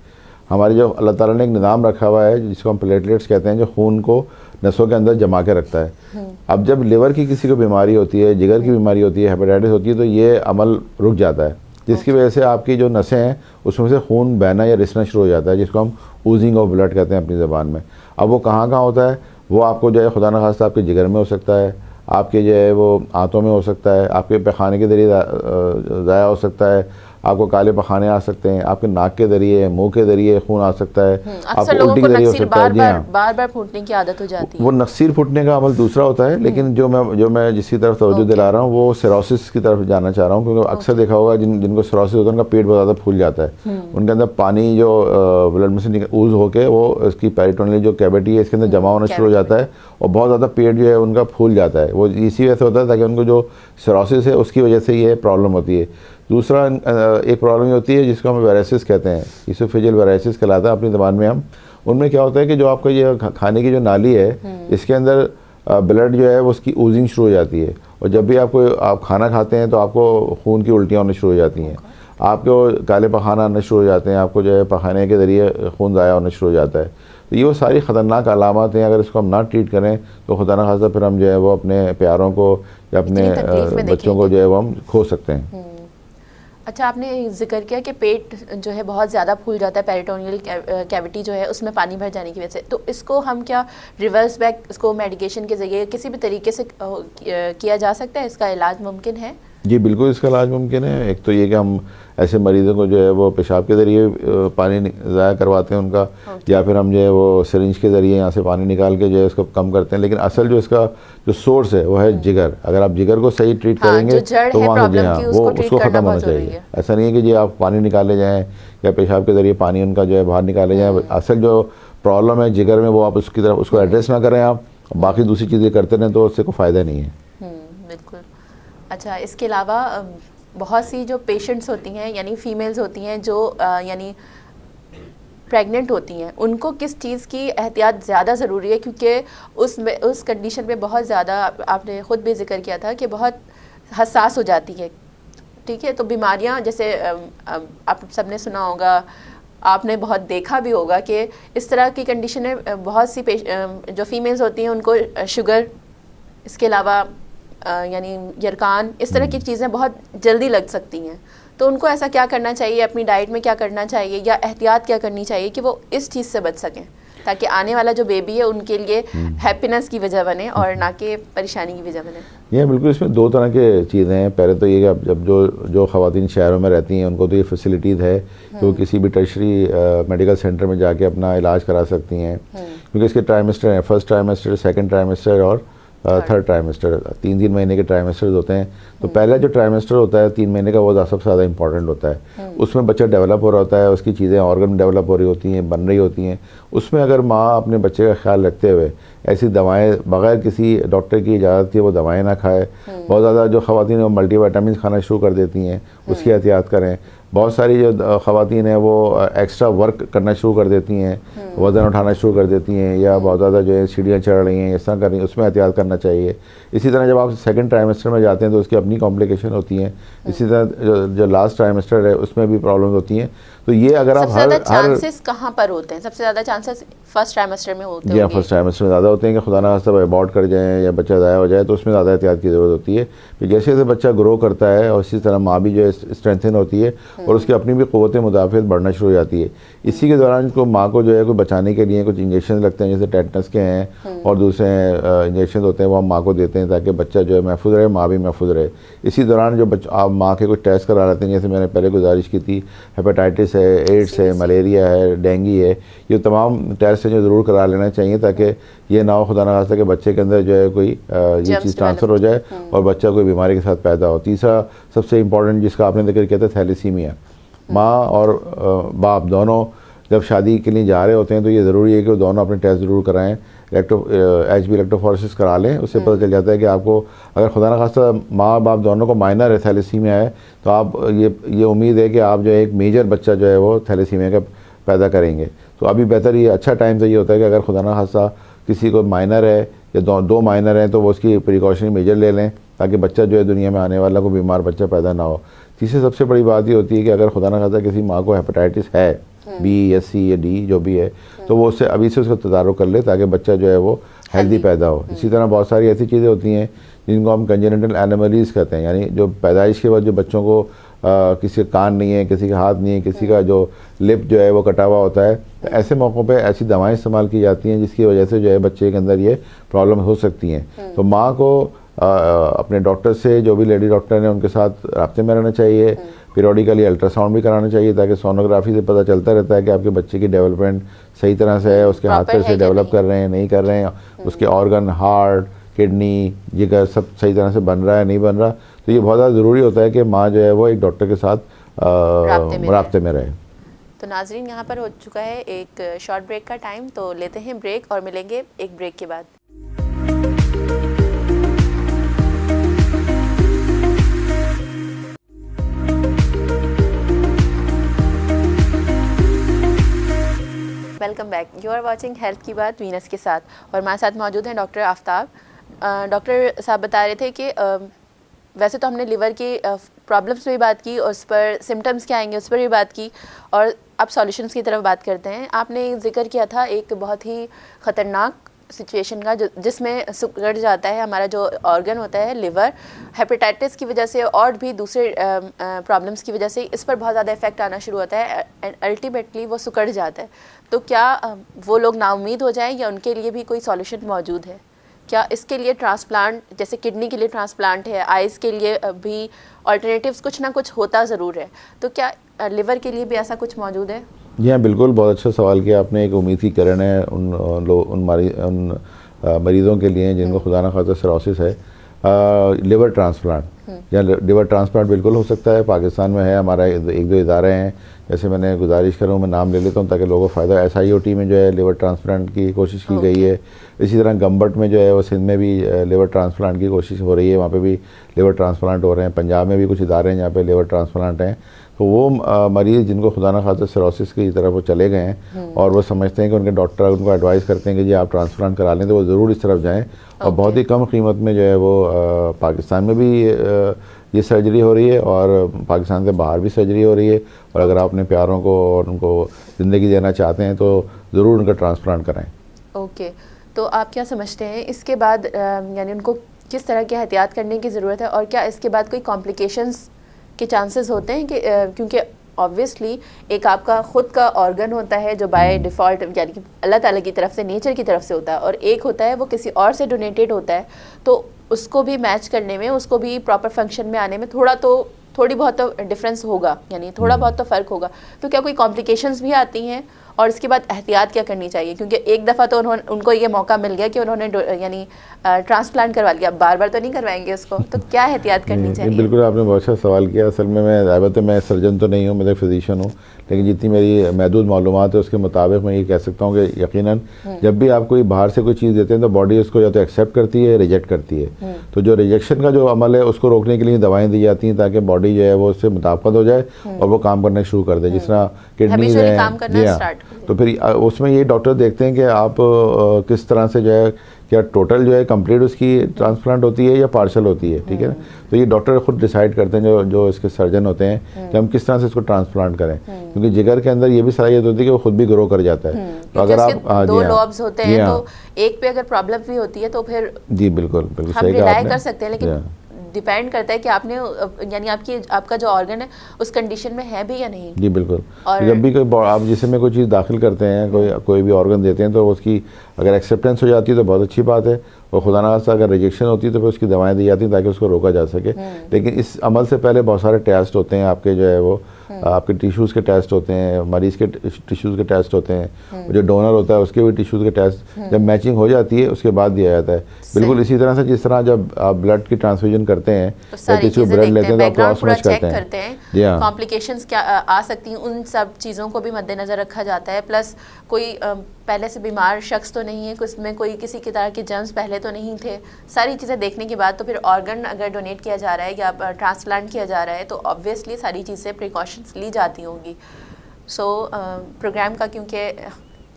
हमारी जो अल्लाह ताला ने एक निज़ाम रखा हुआ है जिसको हम प्लेटलेट्स कहते हैं जो खून को नसों के अंदर जमा के रखता है। अब जब लिवर की किसी को बीमारी होती है, जिगर की बीमारी होती है, हेपेटाइटिस होती है तो ये अमल रुक जाता है जिसकी वजह से आपकी जो नसें हैं उसमें से खून बहना या रिसना शुरू हो जाता है जिसको हम ऊजिंग ऑफ ब्लड कहते हैं अपनी ज़बान में। अब वो कहाँ कहाँ होता है, वो आपको जो है खुदा न खास्ता आपके जिगर में हो सकता है, आपके जो है वो आंतों में हो सकता है, आपके पैखाने के ज़रिए ज़ाया हो सकता है, आपको काले पखाने आ सकते हैं, आपके नाक के जरिए, मुंह के जरिए खून आ सकता है, आपको उल्टी के जरिए हो सकता है। जी हाँ, बार बार फूटने की आदत हो जाती है। वो नक्सीर फूटने का अमल दूसरा होता है, लेकिन जो मैं जिसकी तरफ तवज्जो दिला रहा हूँ वो सिरोसिस की तरफ जाना चाह रहा हूँ क्योंकि अक्सर देखा होगा जिनको सिरोसिस होता है उनका पेट बहुत ज़्यादा फूल जाता है, उनके अंदर पानी जो ब्लड में से ऊज होकर वो इसकी पेरिटोनियल जो कैविटी है इसके अंदर जमा होना शुरू हो जाता है और बहुत ज़्यादा पेट जो है उनका फूल जाता है। वो इसी वजह से होता है ताकि उनको जो सिरोसिस है उसकी वजह से ये प्रॉब्लम होती है। दूसरा एक प्रॉब्लम ये होती है जिसको हम वेराइसिस कहते हैं, इसोफेजियल वेराइसिस कहलाता है अपनी ज़बान में हम। उनमें क्या होता है कि जो आपका ये खाने की जो नाली है इसके अंदर ब्लड जो है वो उसकी ऊजिंग शुरू हो जाती है और जब भी आप खाना खाते हैं तो आपको खून की उल्टियाँ होनी शुरू हो जाती हैं, आपको काले पखाना आना शुरू हो जाते हैं, आपको जो है पखाने के ज़रिए खून ज़ाया होना शुरू हो जाता है। तो ये वो सारी ख़तरनाक अलामत हैं, अगर इसको हम ना ट्रीट करें तो खुदा न खास्ता फिर हम जो है वो अपने प्यारों को या अपने बच्चों को जो है वो हम खो सकते हैं। अच्छा, आपने जिक्र किया कि पेट जो है बहुत ज़्यादा फूल जाता है, पेरिटोनियल कैविटी जो है उसमें पानी भर जाने की वजह से, तो इसको हम क्या रिवर्स बैक इसको मेडिकेशन के ज़रिए किसी भी तरीके से किया जा सकता है? इसका इलाज मुमकिन है? जी बिल्कुल, इसका इलाज मुमकिन है। एक तो ये कि हम ऐसे मरीज़ों को जो है वो पेशाब के ज़रिए पानी ज़ाया करवाते हैं उनका, या फिर हम जो है वो सिरिंज के ज़रिए यहाँ से पानी निकाल के जो है उसको कम करते हैं। लेकिन असल जो इसका जो सोर्स है वो है जिगर। अगर आप जिगर को सही ट्रीट करेंगे तो वहाँ से वो उसको ख़त्म होना चाहिए। ऐसा नहीं है कि जी आप पानी निकाले जाएँ या पेशाब के ज़रिए पानी उनका जो है बाहर निकाले जाएँ। असल जो प्रॉब्लम है जिगर में वो आप उसकी तरफ उसको एड्रेस ना करें, आप बाकी दूसरी चीज़ें करते रहें तो उससे कोई फ़ायदा नहीं है। बिल्कुल। अच्छा, इसके अलावा बहुत सी जो पेशेंट्स होती हैं यानी फीमेल्स होती हैं जो यानी प्रेग्नेंट होती हैं, उनको किस चीज़ की एहतियात ज़्यादा ज़रूरी है? क्योंकि उस कंडीशन में बहुत ज़्यादा आपने ख़ुद भी जिक्र किया था कि बहुत हसास हो जाती है, ठीक है? तो बीमारियां जैसे आप सबने सुना होगा, आपने बहुत देखा भी होगा कि इस तरह की कंडीशन में बहुत सी जो फीमेल्स होती हैं उनको शुगर, इसके अलावा यानी यरकान, इस तरह की चीज़ें बहुत जल्दी लग सकती हैं। तो उनको ऐसा क्या करना चाहिए, अपनी डाइट में क्या करना चाहिए या एहतियात क्या करनी चाहिए कि वो इस चीज़ से बच सकें ताकि आने वाला जो बेबी है उनके लिए हैप्पीनेस की वजह बने और ना कि परेशानी की वजह बने? ये बिल्कुल, इसमें दो तरह के चीज़ें हैं। पहले तो ये कि अब जब जो ख़वातीन शहरों में रहती हैं उनको तो ये फैसिलिटीज़ है कि वो किसी भी टर्शरी मेडिकल सेंटर में जाके अपना इलाज करा सकती हैं, क्योंकि इसके ट्राइमेस्टर हैं, फर्स्ट ट्राइमेस्टर, सेकंड ट्राइमेस्टर और थर्ड ट्राइमेस्टर, 3 महीने के ट्राइमेस्टर्स होते हैं। तो पहला जो ट्राइमेस्टर होता है 3 महीने का, वो सबसे ज़्यादा इंपॉर्टेंट होता है। उसमें बच्चा डेवलप हो रहा होता है, उसकी चीज़ें ऑर्गन डेवलप हो रही होती हैं, बन रही होती हैं। उसमें अगर माँ अपने बच्चे का ख्याल रखते हुए ऐसी दवाएं बगैर किसी डॉक्टर की इजाज़त के वो दवाएं ना खाए। बहुत ज़्यादा जो ख़वातीन वो मल्टीविटामिन खाना शुरू कर देती हैं, उसकी एहतियात करें। बहुत सारी जो ख़वातीन हैं वो एक्स्ट्रा वर्क करना शुरू कर देती हैं, वज़न उठाना शुरू कर देती हैं, या बहुत ज़्यादा जो है सीढ़ियाँ चढ़ रही हैं, इस तरह कर रही हैं, उसमें एहतियात करना चाहिए। इसी तरह जब आप सेकंड ट्राइमेस्टर में जाते हैं तो उसकी अपनी कॉम्प्लिकेशन होती हैं। इसी तरह जो लास्ट ट्राइमेस्टर है उसमें भी प्रॉब्लम होती हैं। तो ये अगर आप हर चांसेस कहाँ पर होते हैं? सबसे ज़्यादा चांसेस फर्स्ट ट्राइमेस्टर में होते हैं। जी, फर्स्ट ट्राइमेस्टर में ज़्यादा होते हैं कि खुदा ना खास्ता अबॉर्ट कर जाएँ या बच्चा ज़ाया हो जाए, तो उसमें ज़्यादा एहतियात की ज़रूरत होती है। कि जैसे जैसे बच्चा ग्रो करता है और इसी तरह माँ भी जो है स्ट्रेंथन होती है और उसकी अपनी भी क़ुव्वत मुदाफ़ियत बढ़ना शुरू हो जाती है। इसी के दौरान को माँ को जो है कोई बचाने के लिए कुछ इंजेक्शन लगते हैं, जैसे टेटनस के हैं और दूसरे इंजेक्शन होते हैं, वो हम माँ को देते हैं ताकि बच्चा जो है महफूज रहे, माँ भी महफूज रहे। इसी दौरान जो आप माँ के कुछ टेस्ट करा लेते हैं, जैसे मैंने पहले गुजारिश की थी, हेपेटाइटिस है, एड्स है, मलेरिया है, डेंगू है, ये तमाम टेस्ट जो ज़रूर करा लेना चाहिए ताकि ये ना हो खुदा ना खास्ता कि बच्चे के अंदर जो है कोई ये चीज़ ट्रांसफ़र हो जाए और बच्चा कोई बीमारी के साथ पैदा हो। तीसरा सबसे इम्पॉर्टेंट जिसका आपने जिक्र किया था, थैलेसीमिया। माँ और बाप दोनों जब शादी के लिए जा रहे होते हैं तो ये ज़रूरी है कि वो दोनों अपने टेस्ट ज़रूर कराएँ, HB इलेक्ट्रोफोरेसिस करा लें। उससे पता चल जाता है कि आपको अगर खुदा ना खास्ता माँ बाप दोनों को माइनर है थैलेसीमिया है, तो आप ये उम्मीद है कि आप जो है एक मेजर बच्चा जो है वो थैलेसीमिया का पैदा करेंगे। तो अभी बेहतर ये अच्छा टाइम तो ये होता है कि अगर खुदा ना खास्ता किसी को माइनर है या दो माइनर हैं तो वो उसकी प्रिकॉशनरी मेजर ले लें ताकि बच्चा जो है दुनिया में आने वाला कोई बीमार बच्चा पैदा ना हो। तीसरी सबसे बड़ी बात ये होती है कि अगर खुदा ना खास्ता किसी माँ को हेपेटाइटिस है, B या C या D जो भी है, तो वो उससे अभी से उसका तदारुक कर ले ताकि बच्चा जो है वो हेल्दी पैदा हो। इसी तरह बहुत सारी ऐसी चीज़ें होती हैं जिनको हम कंजेनिटल एनोमलीज कहते हैं, यानी जो पैदाइश के बाद जो बच्चों को किसी का कान नहीं है, किसी का हाथ नहीं है, किसी का जो लिप जो है वो कटा हुआ होता है, तो ऐसे मौक़ों पे ऐसी दवाएं इस्तेमाल की जाती हैं जिसकी वजह से जो है बच्चे के अंदर ये प्रॉब्लम हो सकती हैं। तो माँ को अपने डॉक्टर से, जो भी लेडी डॉक्टर हैं उनके साथ राब्ते में रहना चाहिए। पीरियडिकली अल्ट्रासाउंड भी कराना चाहिए ताकि सोनोग्राफी से पता चलता रहता है कि आपके बच्चे की डेवलपमेंट सही तरह से है, उसके हाथ पैर से डेवलप कर रहे हैं, नहीं कर रहे हैं, उसके ऑर्गन, हार्ट, किडनी, जिगर सब सही तरह से बन रहा है, नहीं बन रहा। तो ये बहुत ज़्यादा ज़रूरी होता है कि माँ जो है वो एक डॉक्टर के साथ राब्ते में रहे। तो नाजरीन, यहाँ पर हो चुका है एक शॉर्ट ब्रेक का टाइम, तो लेते हैं ब्रेक और मिलेंगे एक ब्रेक के बाद। Welcome back. You are watching health की बात वीनस के साथ, और हमारे साथ मौजूद हैं डॉक्टर आफ्ताब। डॉक्टर साहब बता रहे थे कि वैसे तो हमने लिवर की प्रॉब्लम्स पे भी बात की और उस पर सिम्टम्स क्या आएंगे उस पर भी बात की, और अब सॉल्यूशंस की तरफ बात करते हैं। आपने जिक्र किया था एक बहुत ही ख़तरनाक सिचुएशन का जिसमें सिकुड़ जाता है हमारा जो ऑर्गन होता है लिवर, हेपेटाइटिस की वजह से और भी दूसरे प्रॉब्लम्स की वजह से इस पर बहुत ज़्यादा इफेक्ट आना शुरू होता है एंड अल्टीमेटली वो सिकुड़ जाता है। तो क्या वो लोग नाउम्मीद हो जाएं या उनके लिए भी कोई सॉल्यूशन मौजूद है? क्या इसके लिए ट्रांसप्लांट, जैसे किडनी के लिए ट्रांसप्लांट है, आइज़ के लिए भी ऑल्टरनेटिव्स कुछ ना कुछ होता ज़रूर है, तो क्या लिवर के लिए भी ऐसा कुछ मौजूद है? जी हाँ, बिल्कुल, बहुत अच्छा सवाल किया आपने। एक उम्मीद की किरण है उन मरीज़ों के लिए जिनको खुदा ना खास्ता सिरोसिस है। लिवर ट्रांसप्लांट या लिवर ट्रांसप्लांट बिल्कुल हो सकता है। पाकिस्तान में है, हमारा एक दो इदारे हैं, जैसे मैंने गुजारिश करूँ, मैं नाम ले लेता हूँ ताकि लोगों को फ़ायदा। SIOT में जो है लिवर ट्रांसप्लांट की कोशिश की गई है। इसी तरह गंबट में जो है वो सिंध में भी लिवर ट्रांसप्लांट की कोशिश हो रही है, वहाँ पे भी लिवर ट्रांसप्लांट हो रहे हैं। पंजाब में भी कुछ इदारे हैं जहाँ पे लिवर ट्रांसप्लांट हैं। तो वो मरीज़ जिनको खुदा ना खास्ता सिरोसिस की तरफ वो चले गए हैं और वो समझते हैं कि उनके डॉक्टर उनको एडवाइस करते हैं कि जी आप ट्रांसप्लांट करा लें, तो वो ज़रूर इस तरफ जाएँ। और बहुत ही कम कीमत में जो है वो पाकिस्तान में भी ये सर्जरी हो रही है और पाकिस्तान से बाहर भी सर्जरी हो रही है। और अगर आप अपने प्यारों को और उनको ज़िंदगी देना चाहते हैं तो ज़रूर उनका ट्रांसप्लांट कराएं। ओके, तो आप क्या समझते हैं इसके बाद यानी उनको किस तरह की एहतियात करने की ज़रूरत है, और क्या इसके बाद कोई कॉम्प्लिकेशंस के चांसेस होते हैं कि क्योंकि ऑब्वियसली एक आपका ख़ुद का ऑर्गन होता है जो बाय डिफ़ॉल्ट यानी कि अल्लाह ताला की तरफ से, नेचर की तरफ से होता है, और एक होता है वो किसी और से डोनेटेड होता है, तो उसको भी मैच करने में, उसको भी प्रॉपर फंक्शन में आने में थोड़ी बहुत तो डिफरेंस होगा, यानी थोड़ा बहुत तो फ़र्क होगा। तो क्या कोई कॉम्प्लिकेशंस भी आती हैं, और उसके बाद एहतियात क्या करनी चाहिए, क्योंकि एक दफ़ा तो उनको ये मौका मिल गया कि उन्होंने यानी ट्रांसप्लांट करवा लिया, बार बार तो नहीं करवाएंगे उसको, तो क्या एहतियात करनी चाहिए? बिल्कुल, आपने बहुत अच्छा सवाल किया। असल में मैं सर्जन तो नहीं हूँ, मैं फिजिशियन हूँ, लेकिन जितनी मेरी महदूद मालूमात है उसके मुताबिक मैं ये कह सकता हूँ कि यकीनन जब भी आप कोई बाहर से कोई चीज़ देते हैं तो बॉडी उसको या तो एक्सेप्ट करती है या रिजेक्ट करती है। तो जो रिजेक्शन का जो अमल है उसको रोकने के लिए दवाएं दी जाती हैं ताकि बॉडी जो है वो उससे मुताबिकत हो जाए और वो काम करना शुरू कर दे। जिस तरह किडनीज है, जी हाँ, तो फिर उसमें ये डॉक्टर देखते हैं कि आप किस तरह से जो है, क्या टोटल जो है कंप्लीट उसकी ट्रांसप्लांट होती है या पार्शल होती है, ठीक है ना। तो ये डॉक्टर खुद डिसाइड करते हैं, जो इसके सर्जन होते हैं, कि हम किस तरह से इसको ट्रांसप्लांट करें, क्योंकि जिगर के अंदर ये भी सलाहियत होती है कि वो खुद भी ग्रो कर जाता है। तो अगर आप दो लॉब्स होते हैं तो एक पे अगर प्रॉब्लम भी होती है तो फिर जी बिल्कुल बिल्कुल हम रिलाय कर सकते हैं, लेकिन डिपेंड करता है कि आपने यानी आपका जो ऑर्गन है उस कंडीशन में है भी या नहीं। जी बिल्कुल। और जब भी कोई आप जिसमें कोई चीज़ दाखिल करते हैं, कोई भी ऑर्गन देते हैं, तो उसकी अगर एक्सेप्टेंस हो जाती है तो बहुत अच्छी बात है, और खुदा ना खास्ता अगर रिजेक्शन होती है तो फिर उसकी दवाएं दी जाती हैं ताकि उसको रोका जा सके। लेकिन इस अमल से पहले बहुत सारे टेस्ट होते हैं आपके, जो है वो आपके टिश्यूज़ के टेस्ट होते हैं, मरीज़ के टिश्यूज़ के टेस्ट होते हैं, जो डोनर होता है उसके भी टिश्यूज़ के टेस्ट जब मैचिंग हो जाती है उसके बाद दिया जाता है। बिल्कुल इसी तरह से जिस तरह जब आप ब्लड की ट्रांसफ्यूजन करते हैं या टिश्यू ब्लड लेते हैं तो आप क्रॉस मैच करते हैं, कॉम्प्लिकेशंस क्या आ सकती हैं, उन सब चीज़ों को भी मद्देनज़र रखा जाता है। प्लस कोई पहले से बीमार शख्स तो नहीं है, कुछ में कोई किसी की तरह के जर्म्स पहले तो नहीं थे, सारी चीज़ें देखने के बाद तो फिर ऑर्गन अगर डोनेट किया जा रहा है या ट्रांसप्लांट किया जा रहा है तो ऑब्वियसली सारी चीज़ें प्रिकॉशंस ली जाती होंगी। सो प्रोग्राम का क्योंकि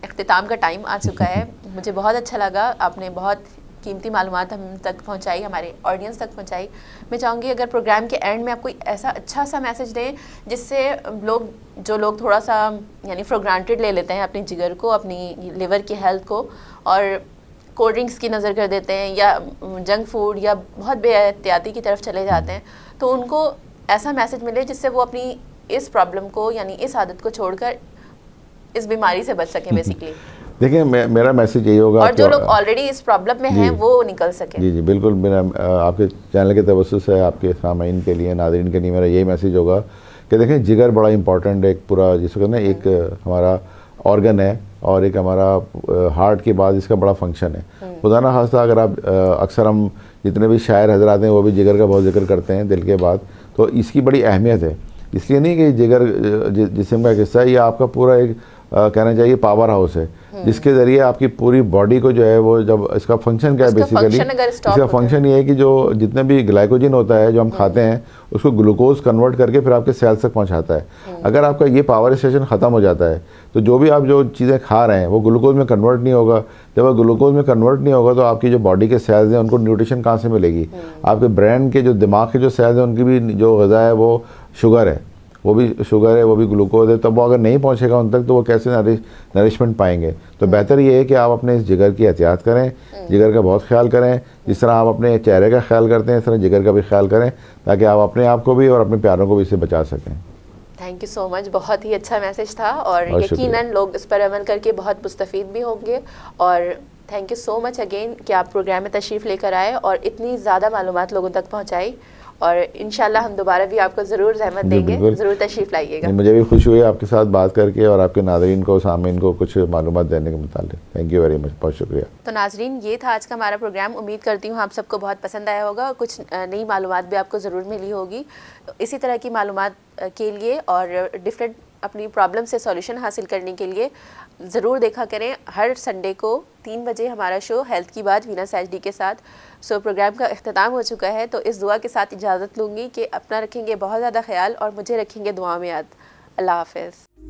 इख्तिताम का टाइम आ चुका है, मुझे बहुत अच्छा लगा, आपने बहुत कीमती मालूमात हम तक पहुंचाई, हमारे ऑडियंस तक पहुंचाई। मैं चाहूँगी अगर प्रोग्राम के एंड में आप कोई ऐसा अच्छा सा मैसेज दें जिससे जो लोग थोड़ा सा यानी फॉर ग्रांटेड ले लेते हैं अपनी जिगर को, अपनी लिवर की हेल्थ को, और कोल्ड ड्रिंक्स की नज़र कर देते हैं या जंक फूड या बहुत बेहतियाती की तरफ चले जाते हैं, तो उनको ऐसा मैसेज मिले जिससे वो अपनी इस प्रॉब्लम को यानी इस आदत को छोड़कर इस बीमारी से बच सकें बेसिकली। देखिए मेरा मैसेज यही होगा, और जो लोग ऑलरेडी इस प्रॉब्लम में हैं वो निकल सके। जी बिल्कुल, मेरा आपके चैनल के तवज्जुह से आपके सामाइन के लिए, नाज़रीन के लिए मेरा यही मैसेज होगा कि देखें जिगर बड़ा इंपॉर्टेंट है, एक पूरा जिसको कहते हैं एक हमारा ऑर्गन है और एक हमारा हार्ट के बाद इसका बड़ा फंक्शन है। खुदा ना खास्ता अगर आप अक्सर हम जितने भी शायर हजरात हैं वो भी जिगर का बहुत जिक्र करते हैं दिल के बाद, तो इसकी बड़ी अहमियत है। इसलिए नहीं कि जिगर जिस्म का हिस्सा है, ये आपका पूरा एक कहना चाहिए पावर हाउस है, जिसके ज़रिए आपकी पूरी बॉडी को जो है वो जब इसका फंक्शन क्या है बेसिकली, इसका फंक्शन ये है कि जो जितने भी ग्लाइकोजन होता है जो हम खाते हैं उसको ग्लूकोज कन्वर्ट करके फिर आपके सेल्स तक पहुंचाता है। अगर आपका ये पावर स्टेशन ख़त्म हो जाता है तो जो भी आप जो चीज़ें खा रहे हैं वो ग्लूकोज में कन्वर्ट नहीं होगा। जब वो ग्लूकोज में कन्वर्ट नहीं होगा तो आपकी जो बॉडी के सेल्स हैं उनको न्यूट्रिशन कहाँ से मिलेगी? आपके ब्रेन के जो दिमाग के जो सेल्स हैं उनकी भी जो ग़िज़ा है वो शुगर है, वो भी शुगर है, वो भी ग्लूकोज है। तब वो अगर नहीं पहुंचेगा उन तक तो वो कैसे नरिशमेंट पाएंगे? तो बेहतर ये है कि आप अपने इस जिगर की एहतियात करें, जिगर का बहुत ख्याल करें। जिस तरह आप अपने चेहरे का ख्याल करते हैं इस तरह जिगर का भी ख्याल करें ताकि आप अपने आप को भी और अपने प्यारों को भी इससे बचा सकें। थैंक यू सो मच, बहुत ही अच्छा मैसेज था और यकीनन लोग इस पर अमल करके बहुत मुस्तफ़ीद भी होंगे। और thank you so much again कि आप प्रोग्राम में तशरीफ़ लेकर आए और इतनी ज़्यादा मालूमात लोगों तक पहुँचाई, और इंशाल्लाह हम दोबारा भी आपको ज़रूर रहमत देंगे, ज़रूर तशरीफ़ लाइएगा। मुझे भी खुशी हुई आपके साथ बात करके और आपके नाज़रीन को, सामीन को कुछ मालूमात देने के मुतालिक। थैंक यू वेरी मच, बहुत शुक्रिया। तो नाज़रीन, ये था आज का हमारा प्रोग्राम। उम्मीद करती हूँ आप सबको बहुत पसंद आया होगा और कुछ नई मालूमात भी आपको ज़रूर मिली होगी। इसी तरह की मालूमात के लिए और डिफरेंट अपनी प्रॉब्लम से सॉल्यूशन हासिल करने के लिए ज़रूर देखा करें हर संडे को 3 बजे हमारा शो हेल्थ की बात वीना सैजडी के साथ। सो प्रोग्राम का इख्तिताम हो चुका है, तो इस दुआ के साथ इजाज़त लूँगी कि अपना रखेंगे बहुत ज़्यादा ख्याल और मुझे रखेंगे दुआ में याद। अल्लाह हाफ़िज़।